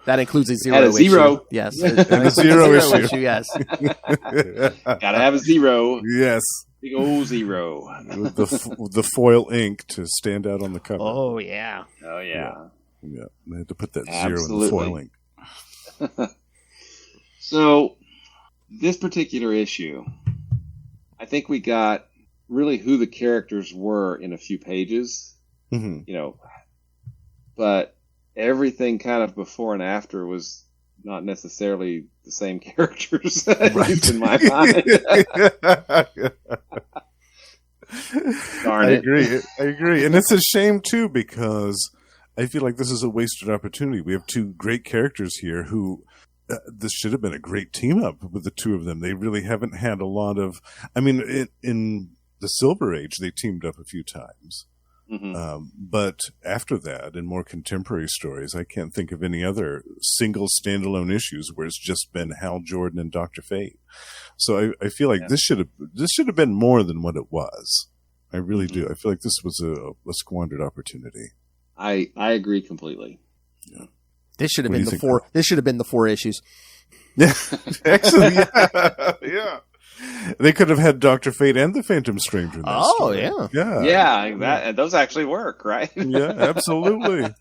That includes a zero. Had a zero. Issue. Yes. And a zero issue. Yes. Gotta have a zero. Yes. Big old zero. With the foil ink to stand out on the cover. Oh, yeah. Oh, yeah. Yeah. They had to put that zero in the foil ink. So, this particular issue, I think we got really who the characters were in a few pages. Mm-hmm. But everything kind of before and after was not necessarily the same characters, at least in my mind. Darn it. I agree. And it's a shame, too, because I feel like this is a wasted opportunity. We have two great characters here who this should have been a great team up with the two of them. They really haven't had a lot of... I mean, in the Silver Age, they teamed up a few times. Mm-hmm. But after that, in more contemporary stories, I can't think of any other single standalone issues where it's just been Hal Jordan and Dr. Fate. So I feel like this should have been more than what it was. I really do. I feel like this was a squandered opportunity. I agree completely. Yeah. This should have been the four. This should have been the 4 issues. Yeah, excellent. Yeah. They could have had Dr. Fate and the Phantom Stranger in that story. Yeah. Those actually work, right? Yeah, absolutely.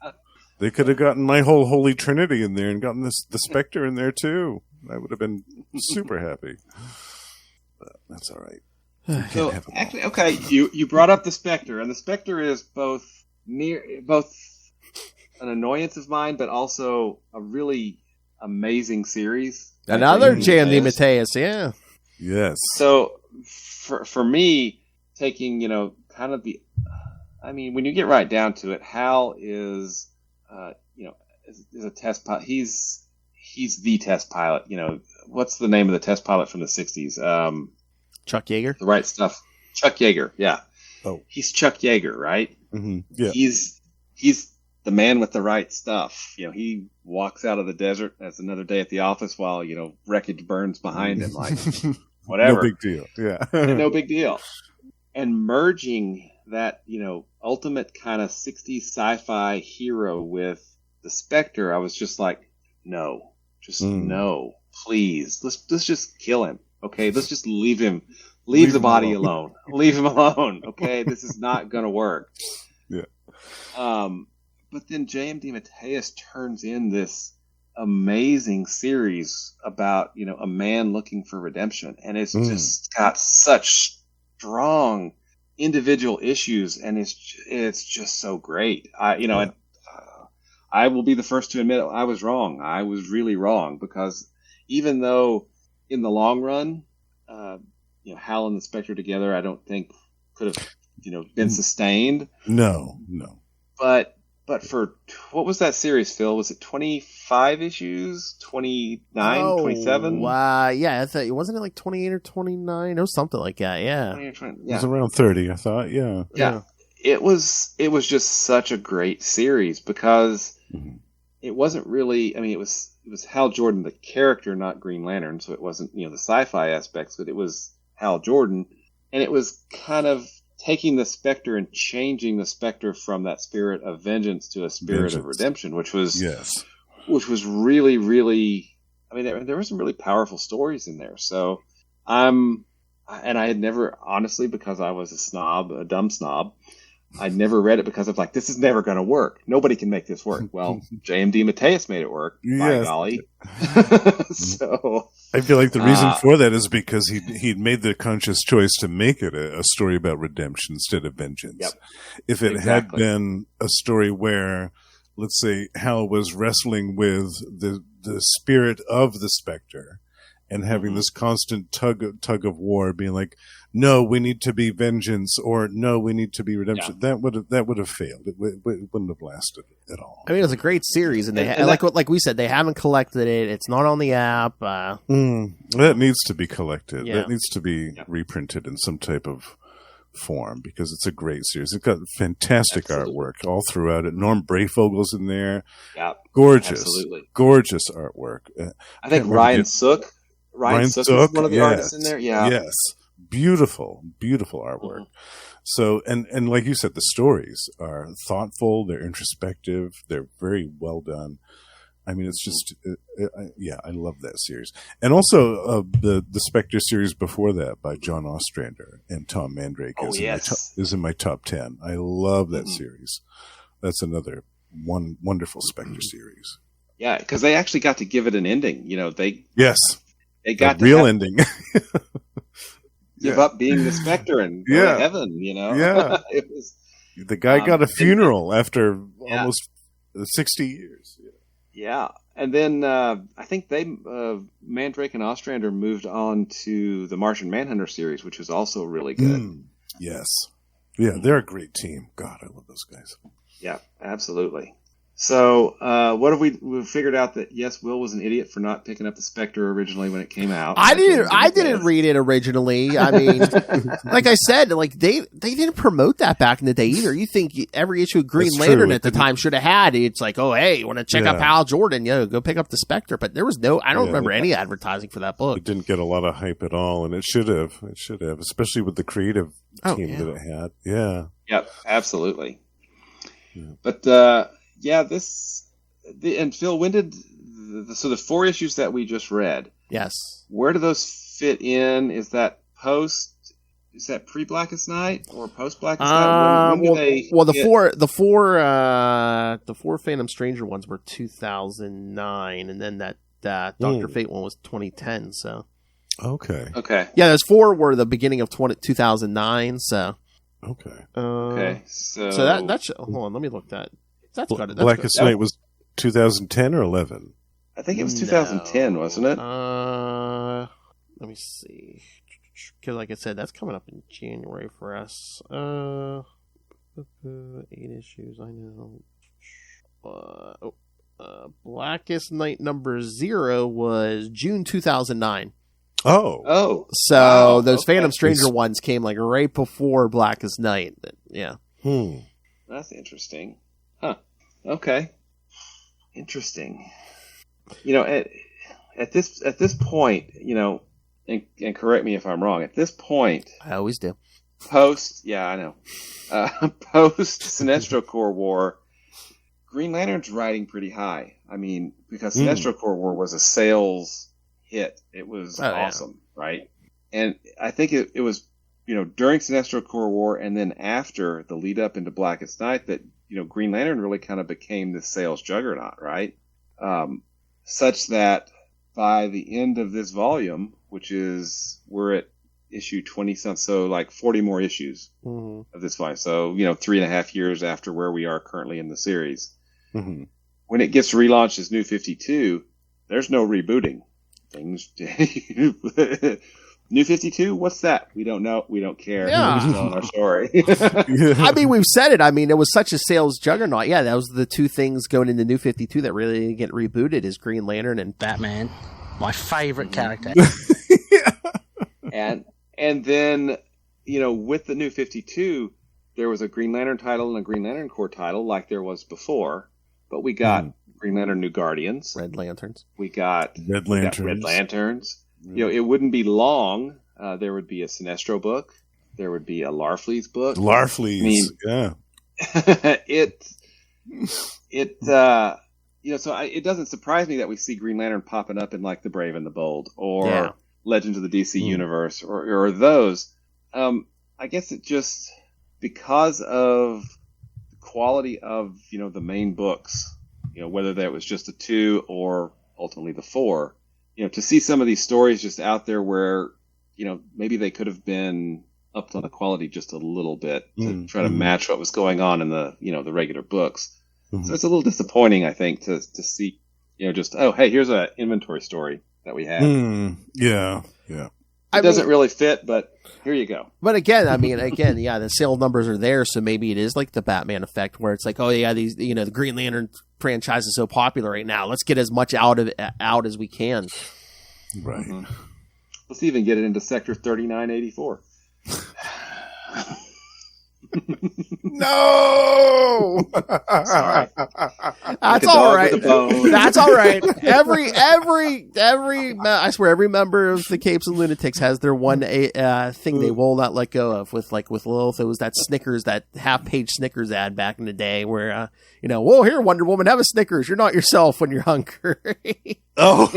They could have gotten my whole Holy Trinity in there and gotten the Spectre in there too. I would have been super happy. But that's all right. So actually, okay, you brought up the Spectre, and the Spectre is both an annoyance of mine, but also a really amazing series. Another J.M. DeMatteis, yeah. Yes. So for me, taking kind of when you get right down to it, Hal is is a test pilot. He's the test pilot. What's the name of the test pilot from the 60s? Chuck Yeager. The Right Stuff. Chuck Yeager. Yeah. Oh, he's Chuck Yeager, right? Mm-hmm. Yeah. He's the man with the right stuff. He walks out of the desert. That's another day at the office while wreckage burns behind him. Like whatever. No big deal. Yeah. No big deal. And merging that ultimate kind of 60s sci-fi hero with the Spectre, I was just like, no, no, please, let's just kill him. Okay, let's just leave him. Leave the body alone. Leave him alone. Okay, this is not gonna work. Yeah. But then J.M. DeMatteis turns in this amazing series about a man looking for redemption, and it's just got such strong individual issues, and it's just so great. I will be the first to admit I was wrong. I was really wrong, because even though in the long run, Hal and the Spectre together, I don't think could have been sustained. No. But for, what was that series, Phil? Was it 25 issues? 29? 27? Wow. Yeah, I thought, wasn't it like 28 or 29 or something like that? Yeah. 20 or 20, It was around 30, I thought. Yeah. Yeah. It was just such a great series, because it wasn't really, it was Hal Jordan, the character, not Green Lantern, so it wasn't, the sci-fi aspects, but it was Hal Jordan, and it was kind of taking the Spectre and changing the Spectre from that spirit of vengeance to a spirit of redemption, which was really, really, there were some really powerful stories in there. So and I had never, honestly, because I was a dumb snob, I never read it because of like, this is never going to work. Nobody can make this work. Well, J.M.D. Mateus made it work. By golly. So I feel like the reason for that is because he'd made the conscious choice to make it a story about redemption instead of vengeance. Yep. If it had been a story where, let's say, Hal was wrestling with the spirit of the Spectre and having this constant tug of war, being like, no, we need to be vengeance, or no, we need to be redemption. Yeah. That would have failed. It wouldn't have lasted at all. I mean, it was a great series, and like we said, they haven't collected it. It's not on the app. That needs to be collected. Yeah. That needs to be reprinted in some type of form, because it's a great series. It's got fantastic artwork all throughout it. Norm Brayfogel's in there. Yeah, gorgeous artwork. I think Ryan Sook. Ryan Sook is one of the artists in there. Yeah. Yes. Beautiful artwork. So, and like you said, the stories are thoughtful. They're introspective. They're very well done. I mean, it's just, I love that series. And also the Spectre series before that by John Ostrander and Tom Mandrake is in my top 10. I love that series. That's another wonderful Spectre series. Yeah, because they actually got to give it an ending. They got a real ending. Give up being the Spectre and go to heaven, Yeah. The guy got a funeral after almost 60 years. Yeah. And then I think Mandrake and Ostrander moved on to the Martian Manhunter series, which was also really good. Yes. Yeah, they're a great team. God, I love those guys. Yeah, absolutely. So, what have we figured out that yes, Will was an idiot for not picking up the Spectre originally when it came out. I didn't read it originally. I mean, like I said, like they didn't promote that back in the day either. You think every issue of Green Lantern at the time should have had it's like, oh hey, you want to check out Hal Jordan? Go pick up the Spectre. But there was I don't remember any advertising for that book. It didn't get a lot of hype at all, and it should have. It should have, especially with the creative team that it had. Yeah. Yep. Absolutely. Yeah. But. And Phil, when did the 4 issues that we just read? Yes. Where do those fit in? Is that pre-Blackest Night or post-Blackest Night? The four Phantom Stranger ones were 2009, and then that Dr. Fate one was 2010. So. Okay. Yeah, those 4 were the beginning of 2009. So. Okay. Okay. So that hold on, let me look that. Blackest Night was 2010 or 11? I think it was 2010, wasn't it? Let me see. Because, like I said, that's coming up in January for us. 8 issues, I know. Blackest Night number 0 was June 2009. Oh. So those Phantom Stranger ones came like right before Blackest Night. Yeah. That's interesting. Huh. Okay. Interesting. At this point, and correct me if I'm wrong. At this point, I always do. Post Sinestro Corps War, Green Lantern's riding pretty high. I mean, because Sinestro Corps War was a sales hit. It was awesome, right? And I think it was, during Sinestro Corps War and then after the lead up into Blackest Night that, Green Lantern really kind of became this sales juggernaut, right? Such that by the end of this volume, we're at issue 20-something, so like 40 more issues of this volume. So, 3.5 years after where we are currently in the series. Mm-hmm. When it gets relaunched as New 52, there's no rebooting. Things New 52? What's that? We don't know. We don't care. Yeah. We're just telling our story. I mean, we've said it. I mean, it was such a sales juggernaut. Yeah, that was the 2 things going into New 52 that really didn't get rebooted is Green Lantern and Batman. My favorite character. And then, with the New 52, there was a Green Lantern title and a Green Lantern Corps title like there was before. But we got Green Lantern New Guardians. Red Lanterns. We got Red Lanterns. It wouldn't be long. There would be a Sinestro book. There would be a Larfleeze book. Yeah. It doesn't surprise me that we see Green Lantern popping up in like The Brave and the Bold or Legends of the DC Universe or those. I guess it just because of quality of, the main books, whether that was just the 2 or ultimately the 4, to see some of these stories just out there where, maybe they could have been upped on the quality just a little bit to try to match what was going on in the, the regular books. So it's a little disappointing, I think, to see, just, oh, hey, here's an inventory story that we have. Yeah. It doesn't really fit, but here you go. But again, the sale numbers are there, so maybe it is like the Batman effect, where it's like, oh yeah, these, the Green Lantern franchise is so popular right now. Let's get as much out as we can. Right. Let's even get it into Sector 3984. No. Sorry. That's all right. That's all right. Every I swear every member of the Capes and Lunatics has their one thing they will not let go of. With Lilith, it was that Snickers, that half-page Snickers ad back in the day, where well, here, Wonder Woman, have a Snickers. You're not yourself when you're hungry. Oh.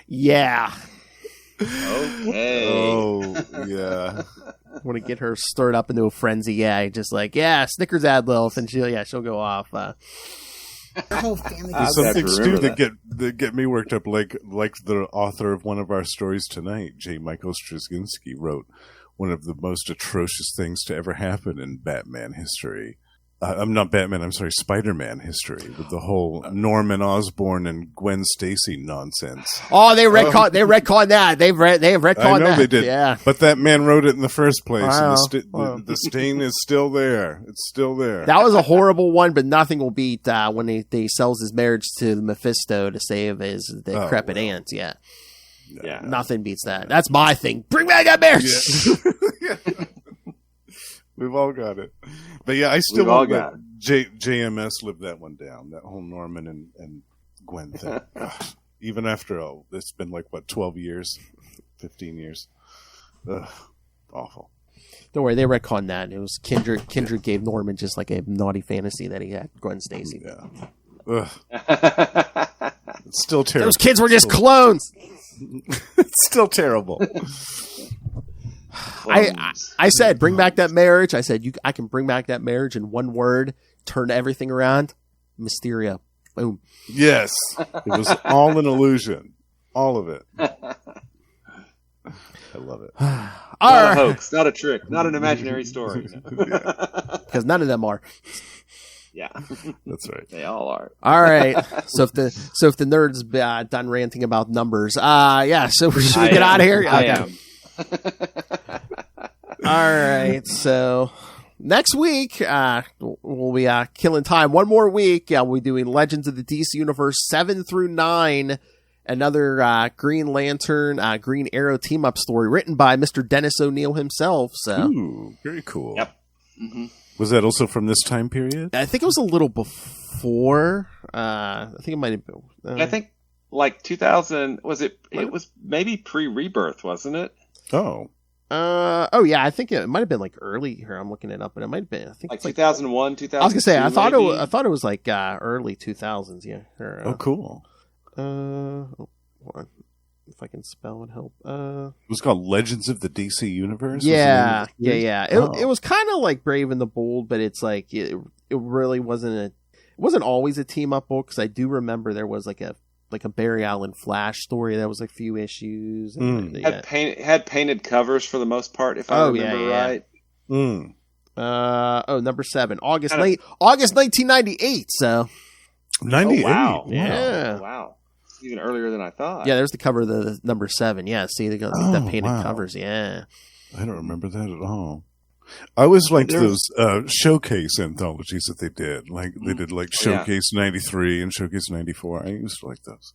Yeah. Okay. Oh, yeah. Want to get her stirred up into a frenzy? Yeah, just like, Snickers ad, Lilith, and she'll go off. Her whole family. There's some things too that get me worked up, like the author of one of our stories tonight, J. Michael Straczynski, wrote one of the most atrocious things to ever happen in Batman history. I'm not Batman, I'm sorry, Spider-Man history, with the whole Norman Osborn and Gwen Stacy nonsense. Oh, they retconned that. They've retconned that. I know they did. Yeah. But that man wrote it in the first place, and the stain is still there. It's still there. That was a horrible one, but nothing will beat when he sells his marriage to Mephisto to save his decrepit aunt. Yeah. Yeah. Nothing beats that. That's my thing. Bring back that marriage! Yeah. We've all got it. But yeah, I still all got JMS lived that one down, that whole Norman and Gwen thing. Even after, it's been 12 years, 15 years. Awful. Don't worry, they retconned that. It was Kindred gave Norman just like a naughty fantasy that he had Gwen Stacy. Yeah. It's still terrible. Those kids were just clones! It's still terrible. I said, bring back that marriage. I said, I can bring back that marriage in one word, turn everything around. Mysterio. Boom. Yes. It was all an illusion. All of it. I love it. Not a hoax, not a trick, not an imaginary story. Because none of them are. Yeah. That's right. They all are. All right. So if the nerd's done ranting about numbers, so should we get out of here? I am. All right, so next week we'll be killing time. One more week, we'll be doing Legends of the DC Universe 7 through 9, another Green Lantern, Green Arrow team up story written by Mr. Dennis O'Neil himself. So, ooh, very cool. Yep. Mm-hmm. Was that also from this time period? I think it was a little before. I think it might have been. I think 2000. Was it? It was maybe pre-Rebirth, wasn't it? Oh. Yeah, I think it might have been early here. I'm looking it up, and it might have been. I think it's 2001, 2002. I was gonna say I thought it was early 2000s. Yeah. Or, cool. Hold on. If I can spell would help. It was called Legends of the DC Universe. Yeah. It was kind of like Brave and the Bold, but it's it really wasn't always a team up book. Because I do remember there was a Barry Allen Flash story that was a few issues. And, had painted covers for the most part, if I remember right. Number 7, August 1998. So 98. Oh, wow. Yeah. Oh, wow. Even earlier than I thought. Yeah, there's the cover of the number 7. Yeah, see the painted covers. Yeah. I don't remember that at all. I always liked those showcase anthologies that they did. They did Showcase 93 and Showcase 94. I used to like those.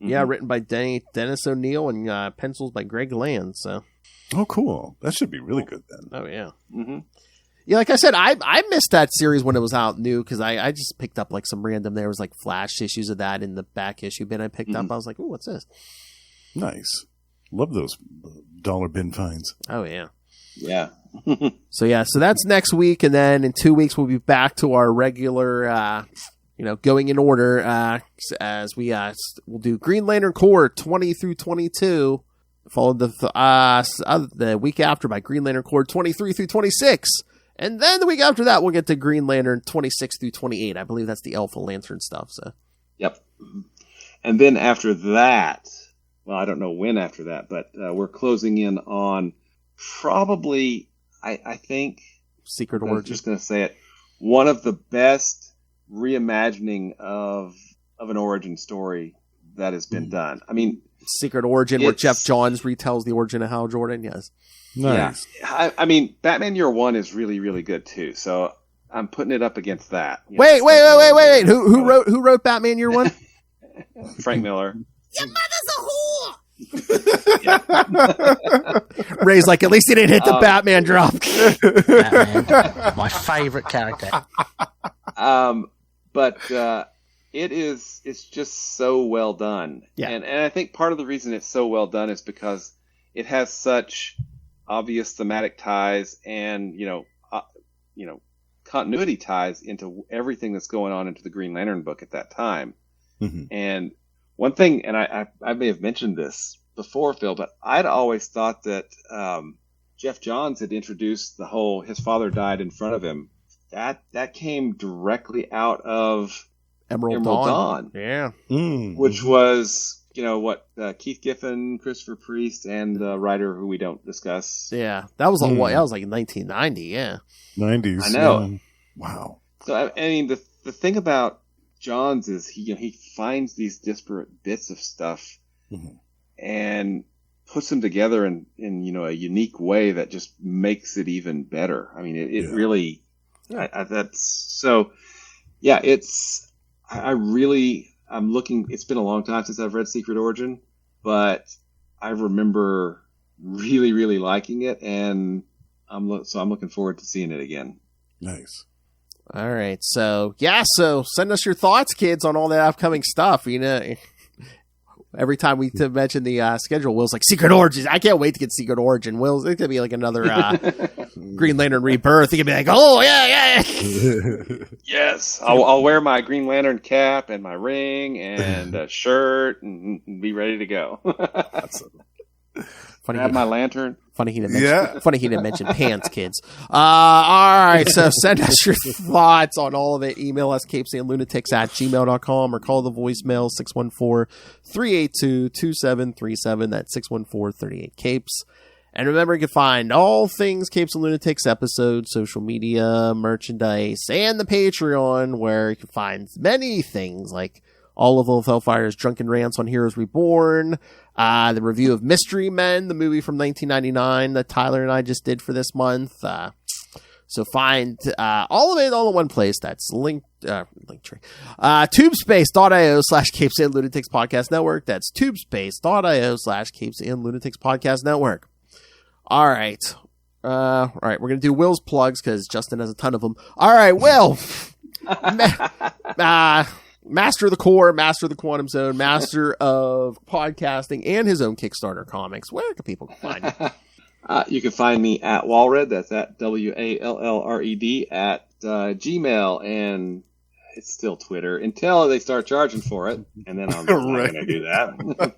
Yeah, written by Dennis O'Neil and pencils by Greg Land. So. Oh, cool. That should be really good then. Oh, yeah. Mm-hmm. Yeah, like I said, I missed that series when it was out new because I just picked up some random. There was Flash issues of that in the back issue bin I picked up. I was like, "Ooh, what's this?" Nice. Love those dollar bin finds. Oh yeah. Yeah. So that's next week, and then in 2 weeks we'll be back to our regular, going in order as we'll do Green Lantern Corps 20 through 22. Followed the week after by Green Lantern Corps 23 through 26. And then the week after that, we'll get to Green Lantern 26 through 28. I believe that's the Alpha Lantern stuff. So. Yep. And then after that, well, I don't know when after that, but we're closing in on probably, I think, Secret Origin. I'm just going to say it, one of the best reimagining of an origin story that has been done. I mean, Secret Origin, where Jeff Johns retells the origin of Hal Jordan. Yes. Nice. Yeah. I mean, Batman Year One is really, really good too. So I'm putting it up against that. Wait. Who wrote Batman Year One? Frank Miller. Your mother's a whore! Ray's like, at least he didn't hit the Batman drop. Batman, my favorite character. But it's just so well done. Yeah. And I think part of the reason it's so well done is because it has such obvious thematic ties and, continuity ties into everything that's going on into the Green Lantern book at that time. Mm-hmm. And one thing, and I may have mentioned this before, Phil, but I'd always thought that Jeff Johns had introduced the whole his father died in front of him. That came directly out of Emerald Dawn. Yeah. Mm. Which was, Keith Giffen, Christopher Priest, and the writer who we don't discuss. Yeah. That was like 1990, yeah. 90s. I know. Yeah. Wow. So, I mean, the thing about Johns is he finds these disparate bits of stuff and puts them together in a unique way that just makes it even better. I mean, it really, that's so, yeah, I'm looking, it's been a long time since I've read Secret Origin, but I remember really, really liking it, and I'm looking forward to seeing it again. Nice. All right. So send us your thoughts, kids, on all that upcoming stuff. Every time we mention the schedule, Will's like, Secret Origins. I can't wait to get Secret Origin. Will's, it could be like another Green Lantern Rebirth. He could be like, oh, yeah. Yes. I'll wear my Green Lantern cap and my ring and a shirt and be ready to go. Funny Grab my lantern. Funny he didn't mention pants, kids. All right, so send us your thoughts on all of it. Email us, capesandlunatics@gmail.com, or call the voicemail 614-382-2737. That's 614-38-CAPES. And remember, you can find all things Capes and Lunatics episodes, social media, merchandise, and the Patreon, where you can find many things like all of Wolf Hellfire's drunken rants on Heroes Reborn, the review of Mystery Men, the movie from 1999 that Tyler and I just did for this month. So find all of it all in one place. That's Linktree. Tubespace.io/Capes and Lunatics Podcast Network. That's tubespace.io/Capes and Lunatics Podcast Network. All right. We're going to do Will's plugs because Justin has a ton of them. All right, Will. Master of the Core, Master of the Quantum Zone, Master of Podcasting, and his own Kickstarter comics. Where can people find you? You can find me at Walred. That's at WALLRED at Gmail, and it's still Twitter until they start charging for it, and then I'm not going to do that.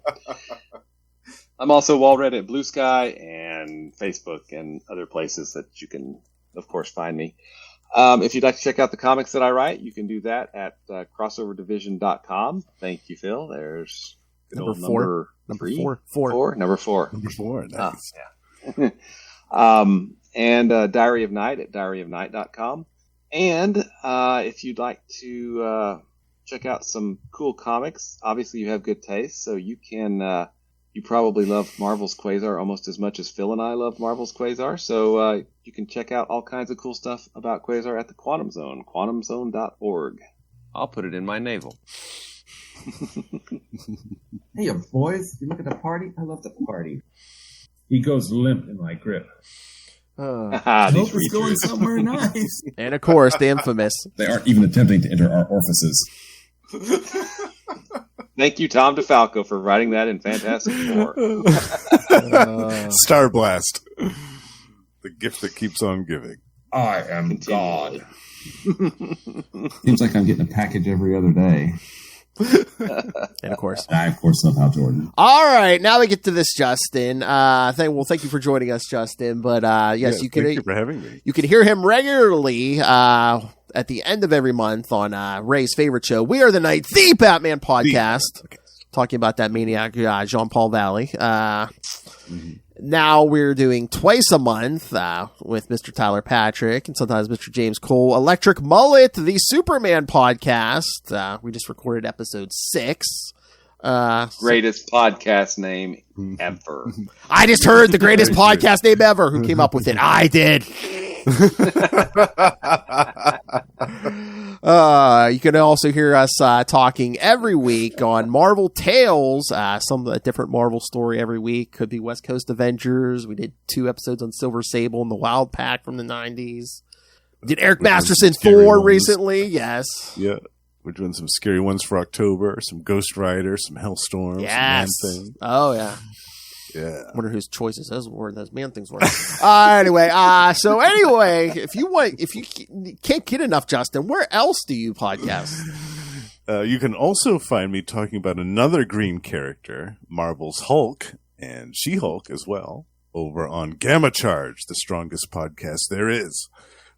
I'm also Walred at Blue Sky and Facebook and other places that you can, of course, find me. If you'd like to check out the comics that I write, you can do that at crossoverdivision.com. Thank you, Phil. There's number four. Number four. Nice. Yeah. And Diary of Night at diaryofnight.com. And if you'd like to check out some cool comics, obviously you have good taste, so you can... You probably love Marvel's Quasar almost as much as Phil and I love Marvel's Quasar. So you can check out all kinds of cool stuff about Quasar at the Quantum Zone, quantumzone.org. I'll put it in my navel. Hey, boys, you look at the party? I love the party. He goes limp in my grip. I hope it's going somewhere nice. And of course, the infamous. They aren't even attempting to enter our orifices. Thank you, Tom DeFalco, for writing that in Fantastic Four. Star Blast. The gift that keeps on giving. I am God. Seems like I'm getting a package every other day. And of course, I, of course, love Hal Jordan. All right, now we get to this, Justin. Thank you for joining us, Justin. But yes, you can. Thank you for having me. You can hear him regularly at the end of every month on Ray's favorite show, We Are the Night, the Batman podcast, talking about that maniac, Jean-Paul Valley. Now we're doing twice a month with Mr. Tyler Patrick and sometimes Mr. James Cole, Electric Mullet, the Superman podcast. We just recorded episode 6. Greatest podcast name ever. I just heard the greatest podcast name ever. Who came up with it? I did. You can also hear us talking every week on Marvel Tales, some different Marvel story every week. Could be West Coast Avengers. We did 2 episodes on Silver Sable and the Wild Pack from the 90s. Did Eric Masterson Thor recently? Yes. Yeah. We're doing some scary ones for October, some Ghost Rider, some Hellstorm, yes. some Man Thing. Oh, yeah. Yeah. Wonder whose choices those Man Things were. Anyway, if you can't get enough, Justin, where else do you podcast? You can also find me talking about another green character, Marvel's Hulk, and She-Hulk as well, over on Gamma Charge, the strongest podcast there is.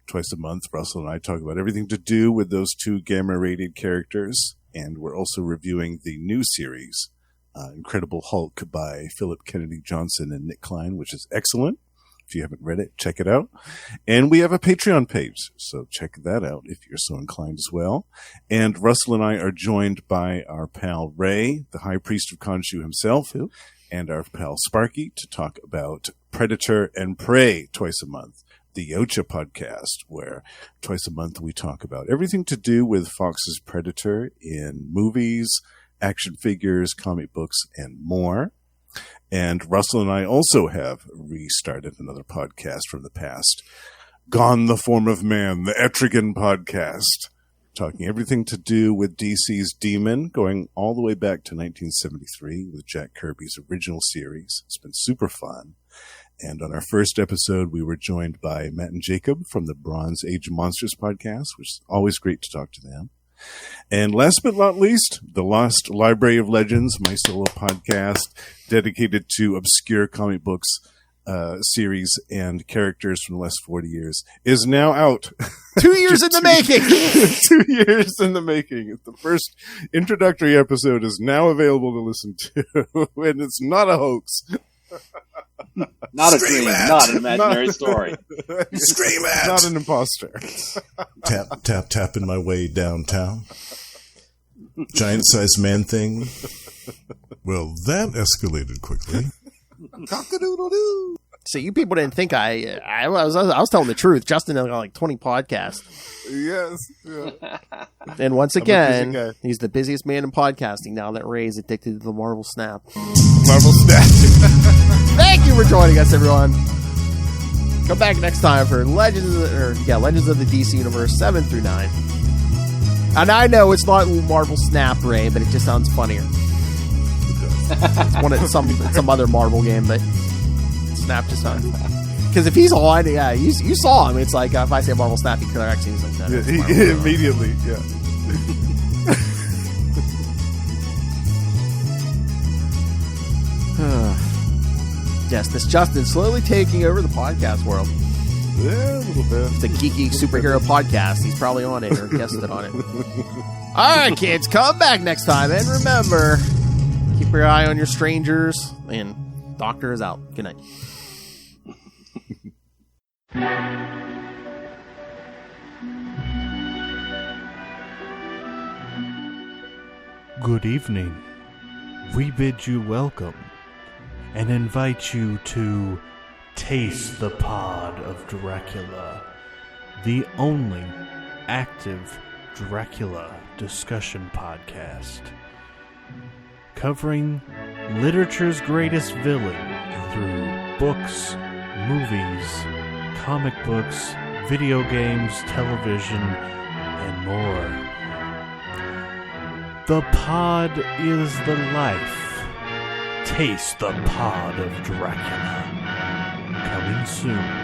Twice a month, Russell and I talk about everything to do with those 2 Gamma-rated characters, and we're also reviewing the new series, Incredible Hulk by Philip Kennedy Johnson and Nick Klein, which is excellent. If you haven't read it, check it out. And we have a Patreon page, so check that out if you're so inclined as well. And Russell and I are joined by our pal Ray, the High Priest of Khonshu himself, and our pal Sparky to talk about Predator and Prey twice a month. The Yocha podcast, where twice a month we talk about everything to do with Fox's Predator in movies, action figures, comic books, and more. And Russell and I also have restarted another podcast from the past, Gone the Form of Man, the Etrigan podcast, talking everything to do with DC's Demon, going all the way back to 1973 with Jack Kirby's original series. It's been super fun. And on our first episode, we were joined by Matt and Jacob from the Bronze Age Monsters podcast, which is always great to talk to them. And last but not least, the Lost Library of Legends, my solo podcast dedicated to obscure comic books, series and characters from the last 40 years, is now out. 2 years in the making. 2 years in the making. The first introductory episode is now available to listen to, and it's not a hoax. Not a dream, not an imaginary story. Scream at! Not an imposter. Tapping my way downtown. Giant-sized man thing. Well, that escalated quickly. Cock-a-doodle-doo. So you people didn't think I was telling the truth. Justin had like 20 podcasts. Yes. Yeah. And once again, he's the busiest man in podcasting now that Ray's addicted to the Marvel Snap. Marvel Snap. Thank you for joining us, everyone. Come back next time for Legends of the DC Universe 7 through 9. And I know it's not Marvel Snap, Ray, but it just sounds funnier. It's some other Marvel game, but Snap just sounds. Because if he's on, yeah, you saw him. It's like if I say Marvel Snap, he could actually he's like that. Yeah, immediately, yeah. Yes, this Justin slowly taking over the podcast world. Yeah, a little bit. It's a geeky superhero podcast. He's probably on it or guested on it. All right, kids, come back next time. And remember, keep your eye on your strangers. And Doctor is out. Good night. Good evening. We bid you welcome and invite you to Taste the Pod of Dracula, the only active Dracula discussion podcast, covering literature's greatest villain through books, movies, comic books, video games, television, and more. The pod is the life. Taste the Pod of Dracula. Coming soon.